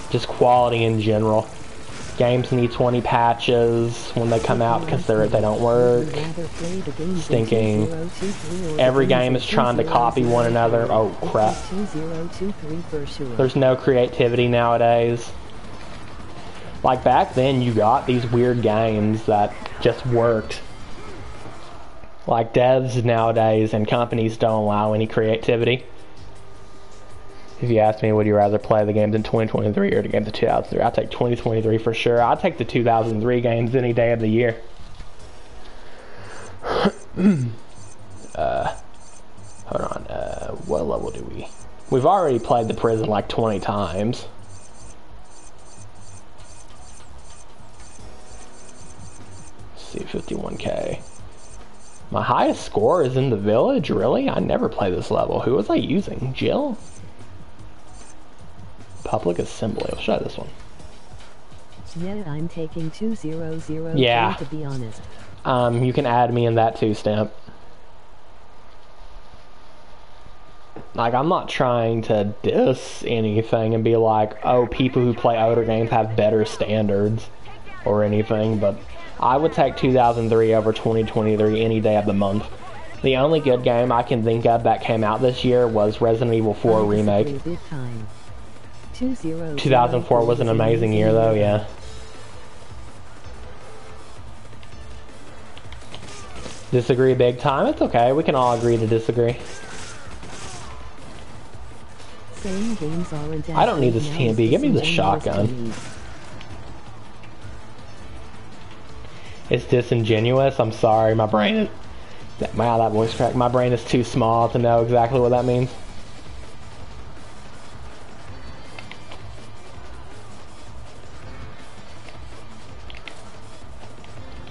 Just quality in general. Games need 20 patches when they come out because they don't work. Stinking. Every game is trying to copy one another. Oh crap. There's no creativity nowadays. Like back then, you got these weird games that just worked. Like devs nowadays and companies don't allow any creativity. If you ask me, would you rather play the games in 2023 or the games of 2003? I'd take 2023 for sure. I'd take the 2003 games any day of the year. Hold on. What level do we? We've already played the prison like 20 times. See, 51k. My highest score is in the village? Really? I never play this level. Who was I using? Jill? Public Assembly. Let's try this one. Yeah, I'm taking 200. Yeah. To be honest. You can add me in that too, Stamp. Like, I'm not trying to diss anything and be like, oh, people who play older games have better standards or anything, but I would take 2003 over 2023 any day of the month. The only good game I can think of that came out this year was Resident Evil 4 Remake. 2004 was an amazing year though, yeah. Disagree big time? It's okay, we can all agree to disagree. I don't need this TMB, give me the shotgun. It's disingenuous, I'm sorry, my brain is... Wow, that voice crack. My brain is too small to know exactly what that means.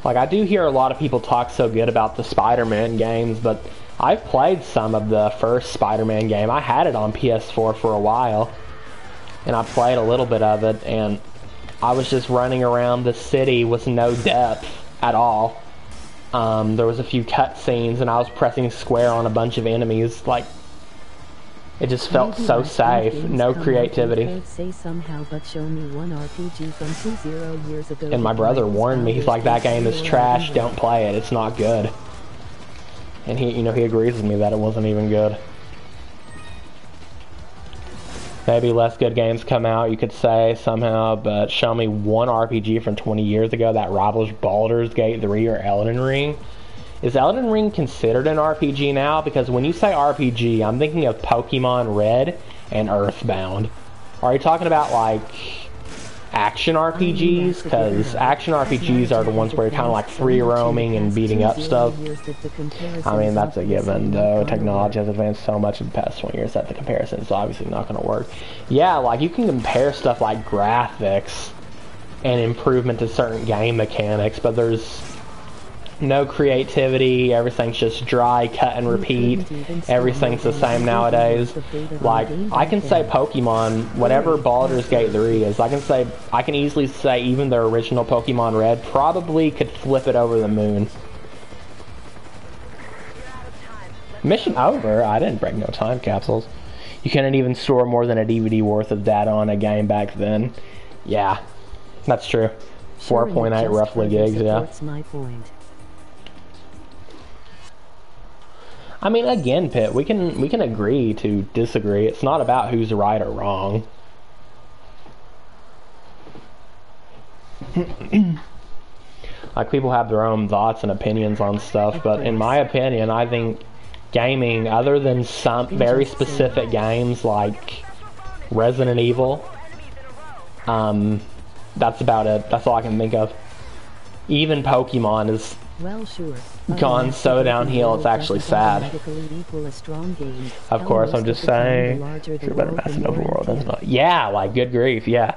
Like, I do hear a lot of people talk so good about the Spider-Man games, but I've played some of the first Spider-Man game. I had it on PS4 for a while, and I played a little bit of it, and I was just running around the city with no depth at all. There was a few cutscenes, and I was pressing square on a bunch of enemies. Like, it just felt Maybe so last safe. week games No come out creativity. and could say somehow, but show me one RPG from 20 years ago. And my brother warned me. He's like, "That game is trash. Don't play it. It's not good." And he, he agrees with me that it wasn't even good. Maybe less good games come out, you could say, somehow, but show me one RPG from 20 years ago that rivals Baldur's Gate 3 or Elden Ring. Is Elden Ring considered an RPG now? Because when you say RPG, I'm thinking of Pokemon Red and Earthbound. Are you talking about, like, action RPGs? Because action RPGs are the ones where you're kind of like free roaming and beating up stuff. I mean, that's a given, though. Technology has advanced so much in the past 20 years that the comparison is obviously not going to work. Yeah, like, you can compare stuff like graphics and improvement to certain game mechanics, but there's no creativity. Everything's just dry, cut and repeat. Everything's the same nowadays. Like, I can say Pokemon, whatever Baldur's Gate 3 is, I can easily say even the original Pokemon Red probably could flip it over the moon. Mission over? I didn't break no time capsules. You couldn't even store more than a DVD worth of data on a game back then. Yeah, that's true. 4.8 roughly gigs, yeah. My point. I mean, again, Pitt, we can agree to disagree. It's not about who's right or wrong. Like, people have their own thoughts and opinions on stuff, but in my opinion, I think gaming, other than some very specific games like Resident Evil, that's about it. That's all I can think of. Even Pokemon is gone so downhill, it's actually sad. Of course, I'm just saying, you're better massive overworld, isn't it? Yeah, like, good grief, yeah.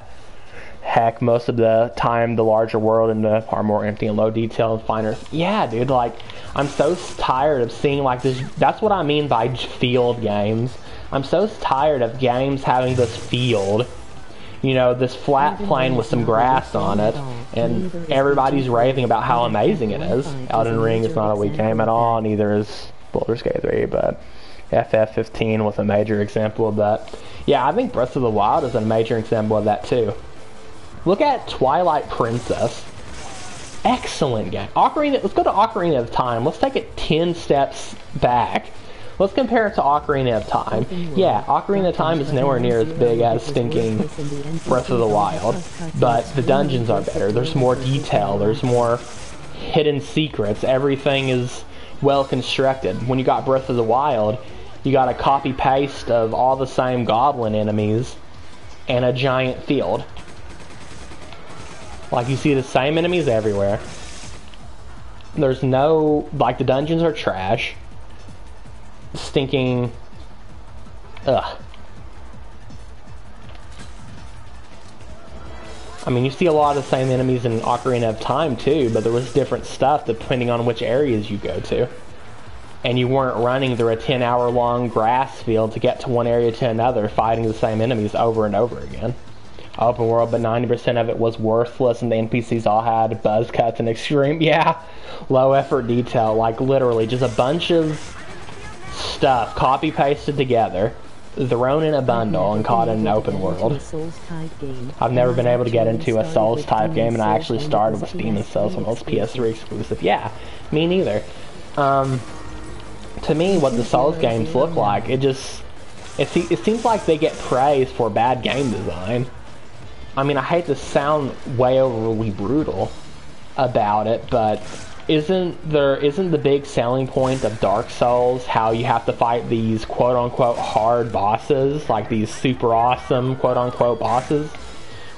Heck, most of the time, the larger world and the are more empty and low detail and finer. Yeah, dude, like, I'm so tired of seeing, like, this. That's what I mean by field games. I'm so tired of games having this field. You know, this flat plane with some grass on it, and everybody's raving about how amazing it is. Elden Ring is not a weak game at all, neither is Baldur's Gate 3, but FF15 was a major example of that. Yeah, I think Breath of the Wild is a major example of that too. Look at Twilight Princess. Excellent game. Let's go to Ocarina of Time. Let's take it 10 steps back. Let's compare it to Ocarina of Time. Yeah, Ocarina of Time is nowhere near as big as stinking Breath of the Wild, but the dungeons are better. There's more detail. There's more hidden secrets. Everything is well constructed. When you got Breath of the Wild, you got a copy-paste of all the same goblin enemies and a giant field. Like, you see the same enemies everywhere. There's no... Like, the dungeons are trash. Stinking... Ugh. I mean, you see a lot of the same enemies in Ocarina of Time, too, but there was different stuff depending on which areas you go to. And you weren't running through a 10-hour-long grass field to get to one area to another, fighting the same enemies over and over again. Open world, but 90% of it was worthless, and the NPCs all had buzz cuts and extreme, low effort detail, like literally just a bunch of stuff copy pasted together, thrown in a bundle, and caught in an open world. I've never been able to get into a Souls type game, and I actually started with Demon's Souls when it was PS3 exclusive. Yeah, me neither. To me, what the Souls games look like, it seems like they get praised for bad game design. I mean, I hate to sound way overly brutal about it, but isn't the big selling point of Dark Souls how you have to fight these quote-unquote hard bosses, like these super awesome quote-unquote bosses,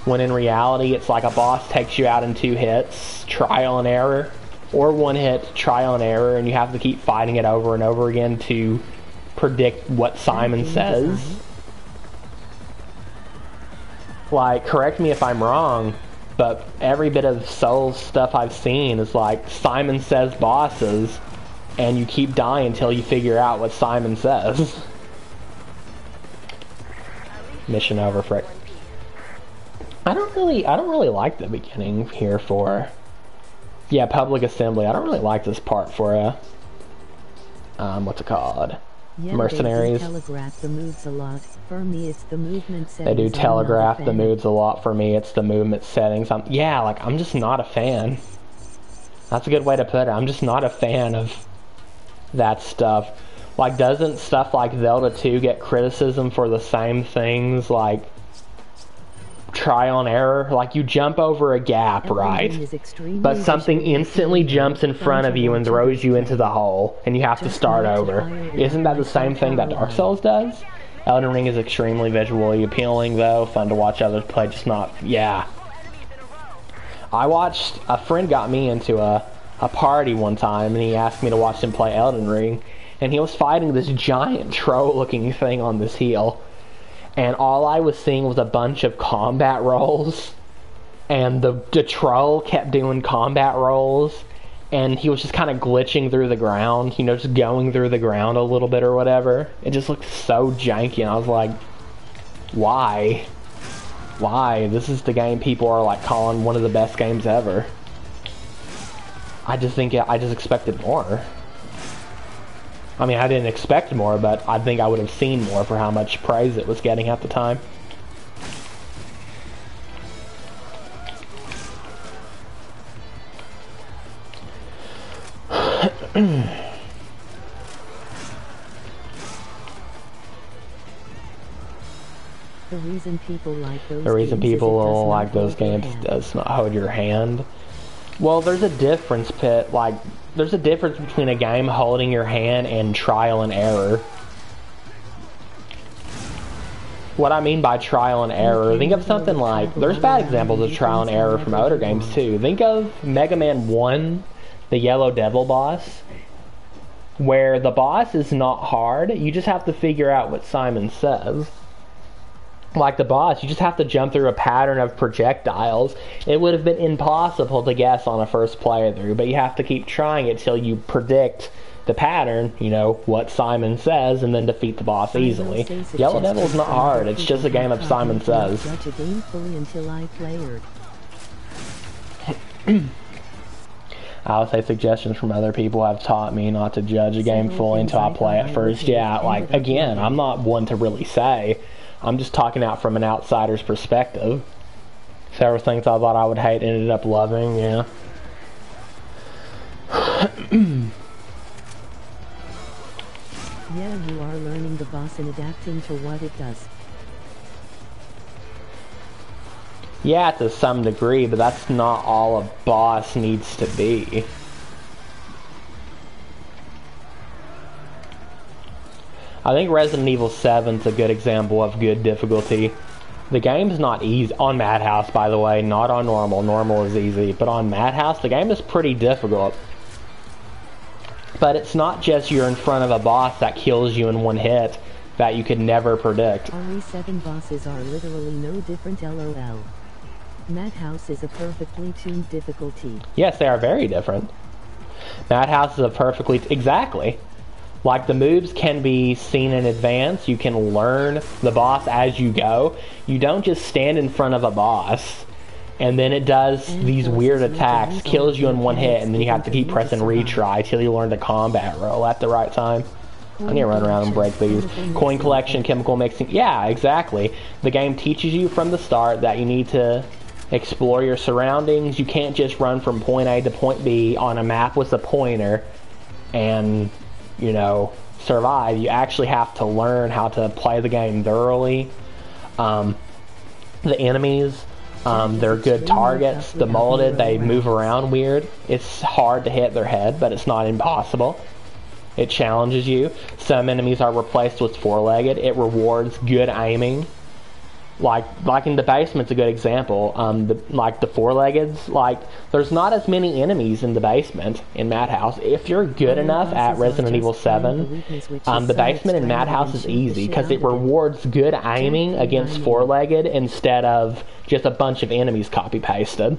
when in reality it's like a boss takes you out in 2 hits, trial and error, or 1 hit, trial and error, and you have to keep fighting it over and over again to predict what Simon says. Like, correct me if I'm wrong, but every bit of Souls stuff I've seen is like Simon Says bosses, and you keep dying until you figure out what Simon says. Mission over, frick. I don't really like the beginning here for Yeah, public assembly. I don't really like this part for what's it called? Yeah, Mercenaries. They do telegraph the moves a lot. For me, it's the movement They settings. do I'm not a telegraph the fan. moves a lot. For me, it's the movement settings. I'm just not a fan. That's a good way to put it. I'm just not a fan of that stuff. Like, doesn't stuff like Zelda 2 get criticism for the same things, like trial and error? Like, you jump over a gap, right? But something instantly jumps in front of you and throws you into the hole, and you have to start over. Isn't that the same thing that Dark Souls does? Elden Ring is extremely visually appealing, though. Fun to watch others play, just not... Yeah. I watched... A friend got me into a party one time, and he asked me to watch him play Elden Ring, and he was fighting this giant troll-looking thing on this hill, and all I was seeing was a bunch of combat rolls, and the troll kept doing combat rolls, and he was just kind of glitching through the ground, you know, just going through the ground a little bit or whatever. It just looked so janky, and I was like, why? Why? This is the game people are like calling one of the best games ever. I just expected more. I mean, I didn't expect more, but I think I would have seen more for how much praise it was getting at the time. The reason people like those games does not hold your hand. Well, there's a difference, Pitt. Like, there's a difference between a game holding your hand and trial and error. What I mean by trial and error, think of something like, there's bad examples of trial and error from older games too. Think of Mega Man 1, the Yellow Devil boss, where the boss is not hard, you just have to figure out what Simon says. Like the boss, you just have to jump through a pattern of projectiles. It would have been impossible to guess on a first playthrough, but you have to keep trying it till you predict the pattern, you know, what Simon says, and then defeat the boss easily. Yellow Devil's not hard, it's just a game of Simon Says. I would say suggestions from other people have taught me not to judge a game fully until I play it first. Yeah, like, again, I'm not one to really say. I'm just talking out from an outsider's perspective. Several things I thought I would hate ended up loving, yeah. Yeah, you are learning the boss and adapting to what it does. Yeah, to some degree, but that's not all a boss needs to be. I think Resident Evil 7's a good example of good difficulty. The game's not easy. On Madhouse, by the way, not on normal. Normal is easy. But on Madhouse, the game is pretty difficult. But it's not just you're in front of a boss that kills you in one hit that you could never predict. RE7 bosses are literally no different, LOL. Madhouse is a perfectly tuned difficulty. Yes, they are very different. Madhouse is a perfectly... Exactly. Like, the moves can be seen in advance. You can learn the boss as you go. You don't just stand in front of a boss, and then it does these weird attacks, kills you in one hit, and then you have to keep pressing retry till you learn the combat roll at the right time. I need to run around and break these. Coin collection, chemical mixing. Yeah, exactly. The game teaches you from the start that you need to explore your surroundings. You can't just run from point A to point B on a map with a pointer and, you know, survive. You actually have to learn how to play the game thoroughly. The enemies, they're good targets. The mulleted, they move around weird. It's hard to hit their head, but it's not impossible. It challenges you. Some enemies are replaced with four-legged. It rewards good aiming. Like in the basement's a good example. The four-leggeds, like, there's not as many enemies in the basement in Madhouse. If you're good enough at Resident Evil 7, the basement in Madhouse is easy because it rewards good aiming against four-legged instead of just a bunch of enemies copy-pasted.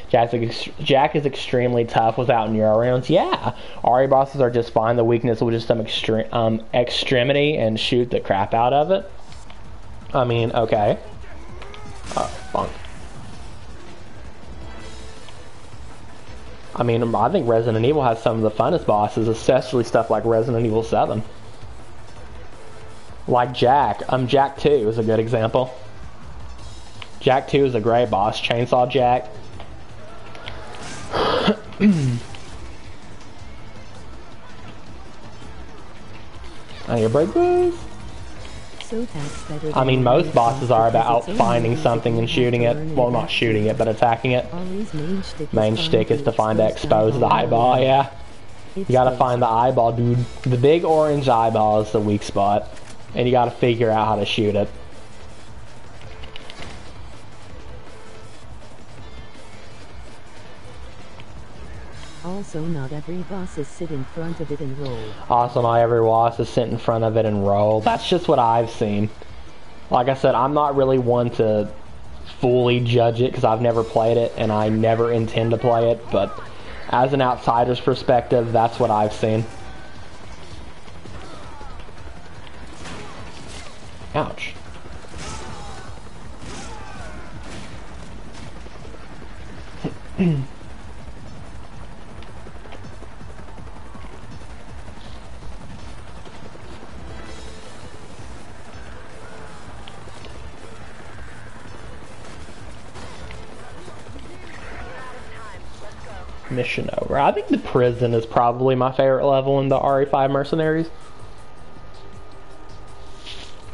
Jack is extremely tough without neuro rounds. Yeah, RE bosses are just fine. The weakness will just some extremity and shoot the crap out of it. I mean, okay. Funk. I mean, I think Resident Evil has some of the funnest bosses, especially stuff like Resident Evil 7. Like Jack. Jack 2 is a good example. Jack 2 is a great boss. Chainsaw Jack. I need a break, please. So that's better I mean, than most Mario bosses Kart are because about it's only finding music something and you have shooting to it. learn and Well, not adapt shooting it, but attacking it. Ollie's Main shtick is to find to expose the eyeball, yeah. You gotta find the eyeball, dude. The big orange eyeball is the weak spot. And you gotta figure out how to shoot it. Also, not every boss is sit in front of it and roll. Also, not every boss is sit in front of it and roll. That's just what I've seen. Like I said, I'm not really one to fully judge it because I've never played it and I never intend to play it, but as an outsider's perspective, that's what I've seen. Ouch. Mission over. I think the prison is probably my favorite level in the RE5 Mercenaries.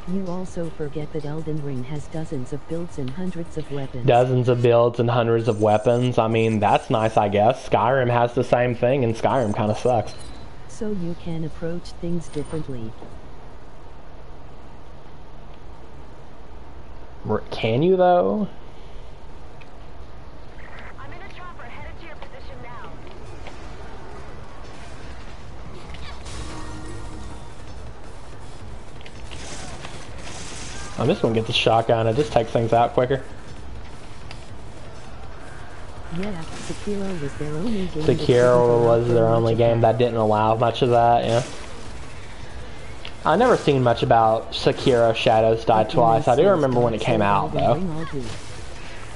You also forget that Elden Ring has dozens of builds and hundreds of weapons. Dozens of builds and hundreds of weapons. I mean, that's nice, I guess. Skyrim has the same thing, and Skyrim kind of sucks. So you can approach things differently. Can you, though? I'm in a chopper headed to your position now. I'm just gonna get the shotgun. It just takes things out quicker. Yeah, Sekiro was their only game. Sekiro was their only game that didn't allow much of that, yeah. I never seen much about Sekiro Shadows Die Twice. I do remember when it came out, though.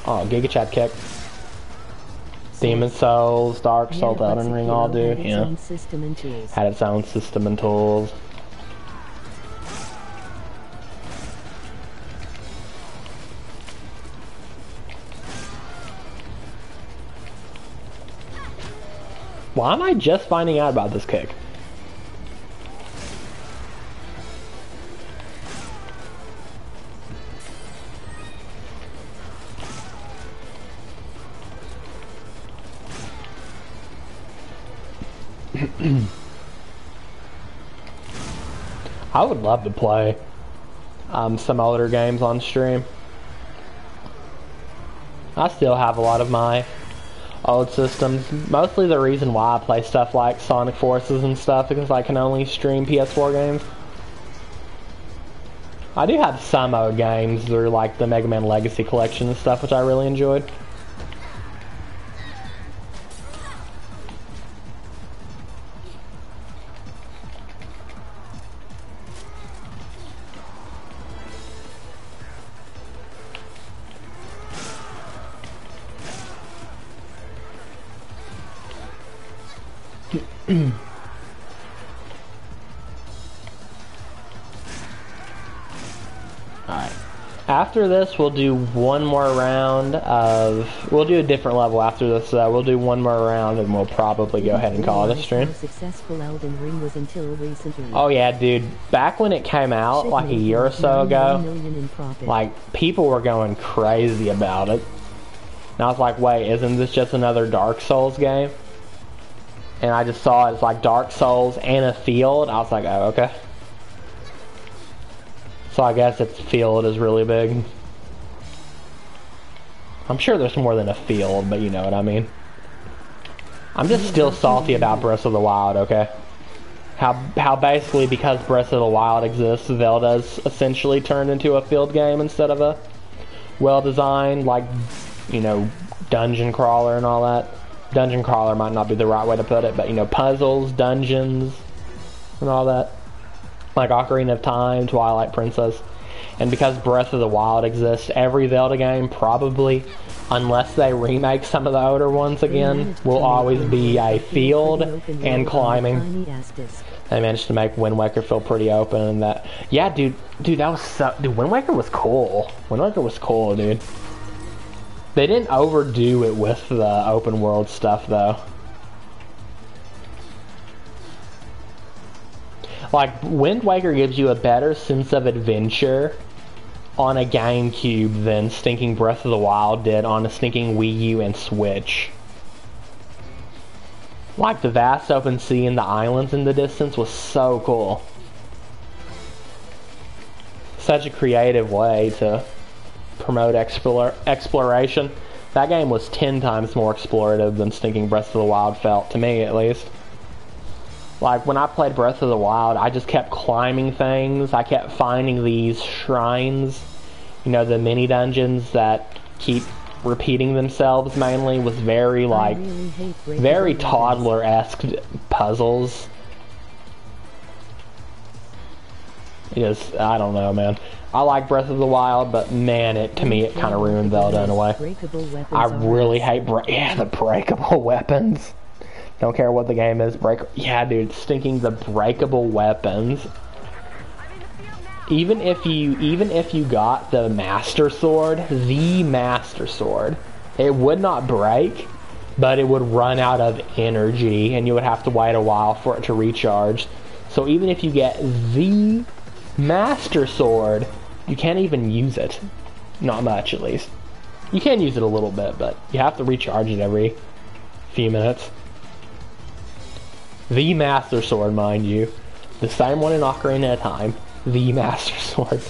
Oh, Giga Chad kick. Demon Souls, Dark Souls, Elden Ring all do, yeah. Had its own system and tools. Why am I just finding out about this kick? I would love to play some older games on stream. I still have a lot of my old systems. Mostly the reason why I play stuff like Sonic Forces and stuff because I can only stream PS4 games. I do have some old games or like the Mega Man Legacy Collection and stuff which I really enjoyed. Alright. After this, we'll do one more round of... We'll do a different level after this. We'll do one more round and we'll probably go ahead and call it a stream. Successful Elden Ring was until recently. Oh yeah, dude. Back when it came out, like a year or so ago, like, people were going crazy about it. And I was like, wait, isn't this just another Dark Souls game? And I just saw it's like Dark Souls and a field. I was like, oh, okay. So I guess its field is really big. I'm sure there's more than a field, but you know what I mean. I'm just still salty about Breath of the Wild, okay? How basically because Breath of the Wild exists, Zelda's essentially turned into a field game instead of a well-designed, like, you know, dungeon crawler and all that. Dungeon crawler might not be the right way to put it, but you know, puzzles, dungeons, and all that. Like Ocarina of Time, Twilight Princess. And because Breath of the Wild exists, every Zelda game probably, unless they remake some of the older ones again, will always be a field and climbing. They managed to make Wind Waker feel pretty open and that. Yeah, dude, that was so. Dude, Wind Waker was cool. Wind Waker was cool, dude. They didn't overdo it with the open world stuff, though. Like, Wind Waker gives you a better sense of adventure on a GameCube than stinking Breath of the Wild did on a stinking Wii U and Switch. Like, the vast open sea and the islands in the distance was so cool. Such a creative way to promote exploration. That game was 10 times more explorative than stinking Breath of the Wild felt, to me at least. Like, when I played Breath of the Wild, I just kept climbing things. I kept finding these shrines. You know, the mini dungeons that keep repeating themselves mainly was very, like, very toddler-esque puzzles. It is, I don't know, man. I like Breath of the Wild, but man, to me, it kind of ruined Zelda in a way. I really hate, the breakable weapons. Don't care what the game is. Yeah, dude, stinking the breakable weapons. Even if you got the Master Sword, it would not break, but it would run out of energy, and you would have to wait a while for it to recharge. So even if you get the Master Sword, you can't even use it. Not much, at least. You can use it a little bit, but you have to recharge it every few minutes. The Master Sword, mind you. The same one in Ocarina of Time. The Master Sword.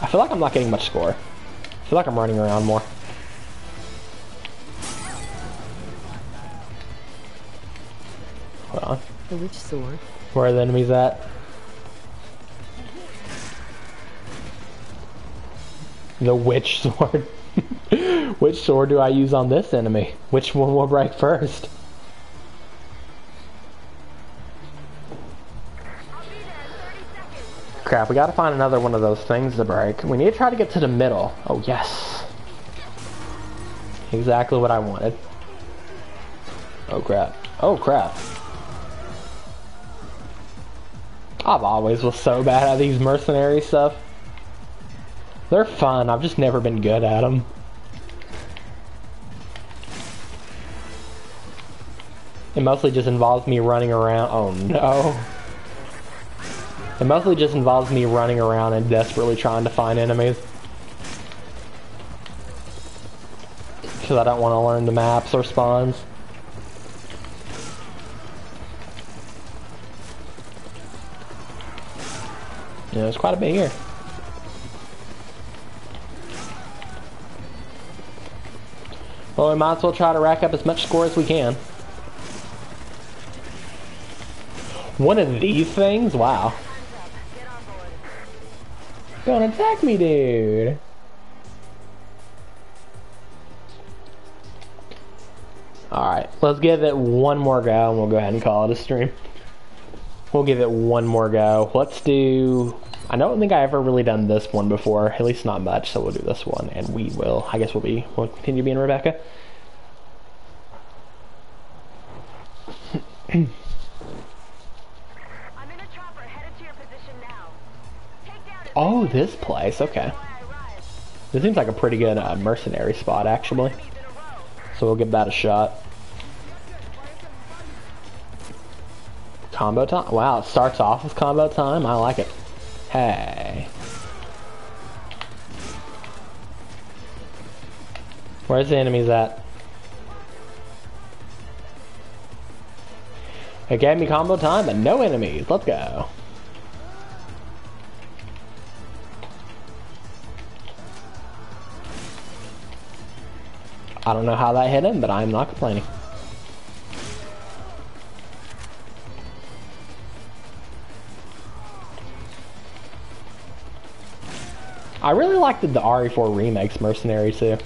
I feel like I'm not getting much score. I feel like I'm running around more. Hold on. The Witch Sword. Where are the enemies at? The Witch Sword. Which sword do I use on this enemy? Which one will break first? Crap, we gotta find another one of those things to break. We need to try to get to the middle. Oh, yes. Exactly what I wanted. Oh, crap. Oh, crap. I've always was so bad at these mercenary stuff. They're fun, I've just never been good at them. It mostly just involves me running around. Oh, no. It mostly just involves me running around and desperately trying to find enemies. Because I don't want to learn the maps or spawns. Yeah, there's quite a bit here. Well, we might as well try to rack up as much score as we can. One of these things? Wow. Don't attack me, dude. Alright, let's give it one more go and we'll go ahead and call it a stream. We'll give it one more go. Let's do... I don't think I ever really done this one before, at least not much, so we'll do this one and we will... I guess we'll continue being Rebecca. Oh, this place, okay. This seems like a pretty good mercenary spot, actually. So we'll give that a shot. Combo time? Wow, it starts off with combo time? I like it. Hey. Where's the enemies at? It gave me combo time, but no enemies. Let's go. I don't know how that hit him, but I'm not complaining. I really liked the RE4 remakes Mercenary too.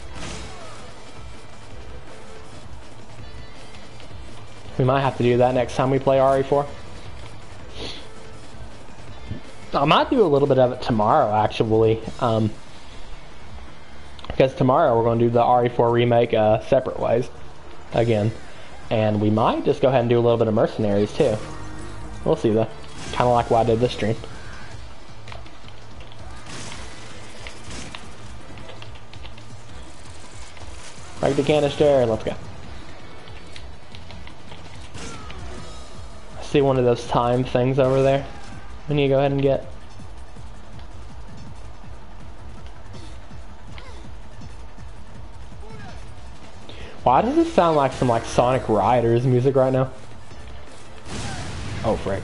We might have to do that next time we play RE4. I might do a little bit of it tomorrow, actually. Because tomorrow we're going to do the RE4 remake separate ways again. And we might just go ahead and do a little bit of Mercenaries too. We'll see though. Kind of like what I did this stream. Break the canister, let's go. I see one of those time things over there. We need to go ahead and get. Why does it sound like some like Sonic Riders music right now? Oh frick.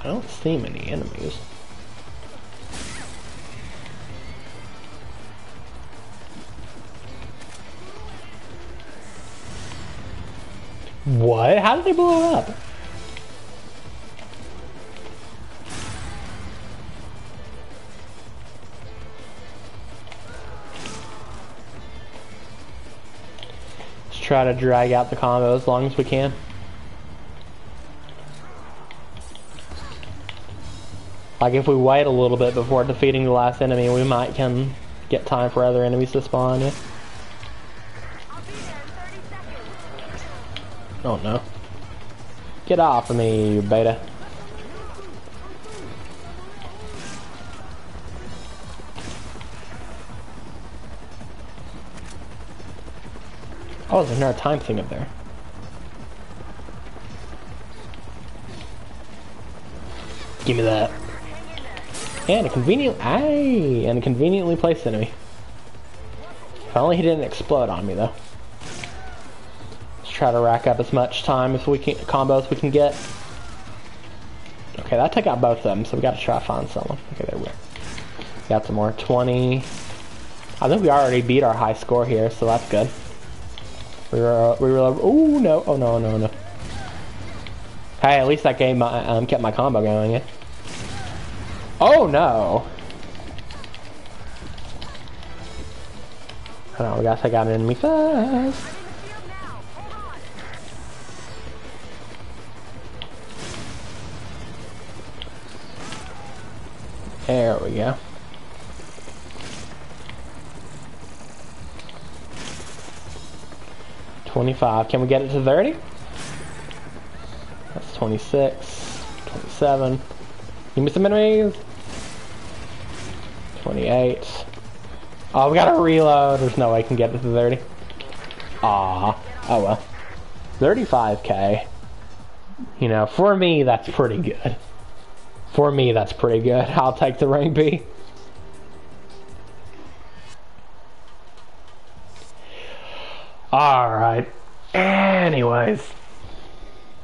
I don't see many enemies. What? How did they blow up? Let's try to drag out the combo as long as we can. Like if we wait a little bit before defeating the last enemy, we might can get time for other enemies to spawn. Yeah. Oh no. Get off of me, you beta. Oh, there's another time thing up there. Give me that. And a conveniently placed enemy. If only he didn't explode on me though. Let's try to rack up as much time as we can, combos we can get. Okay, that took out both of them, so we got to try to find someone. Okay, there we go. Got some more. 20. I think we already beat our high score here, so that's good. We were oh no, oh no, no, no. Hey, at least that game kept my combo going. Yeah. Oh no! Hold on, we gotta take out an enemy fast. There we go. $25. Can we get it to 30? That's 26. 27. Give me some enemies. 28. Oh, we gotta reload. There's no way I can get it to 30. Ah. Oh well. 35k. You know, for me, that's pretty good. For me, that's pretty good. I'll take the rank B. Alright. Anyways.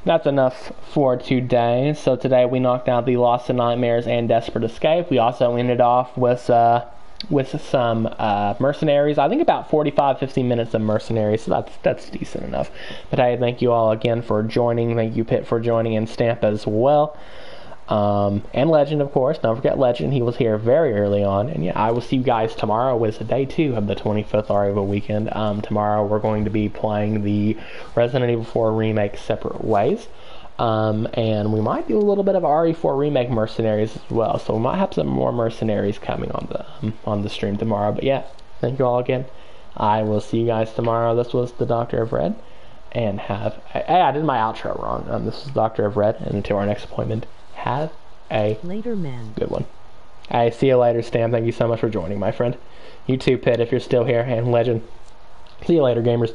That's enough for today. So today we knocked out the Lost in Nightmares and Desperate Escape. We also ended off with some mercenaries. I think about 45-50 minutes of mercenaries, so that's decent enough. But hey, thank you all again for joining. Thank you, Pit, for joining, and Stamp as well. And Legend, of course. Don't forget Legend. He was here very early on. And yeah, I will see you guys tomorrow. It's day 2 of the 25th RE4 weekend. Tomorrow we're going to be playing the Resident Evil 4 remake separate ways. And we might do a little bit of RE4 remake mercenaries as well. So we might have some more mercenaries coming on the stream tomorrow. But yeah, thank you all again. I will see you guys tomorrow. This was the Doctor of Red. And I did my outro wrong. This is Doctor of Red. And until our next appointment, have a later, man. Good one. I see you later, Stam. Thank you so much for joining, my friend. You too, Pit, if you're still here, and Legend. See you later, gamers.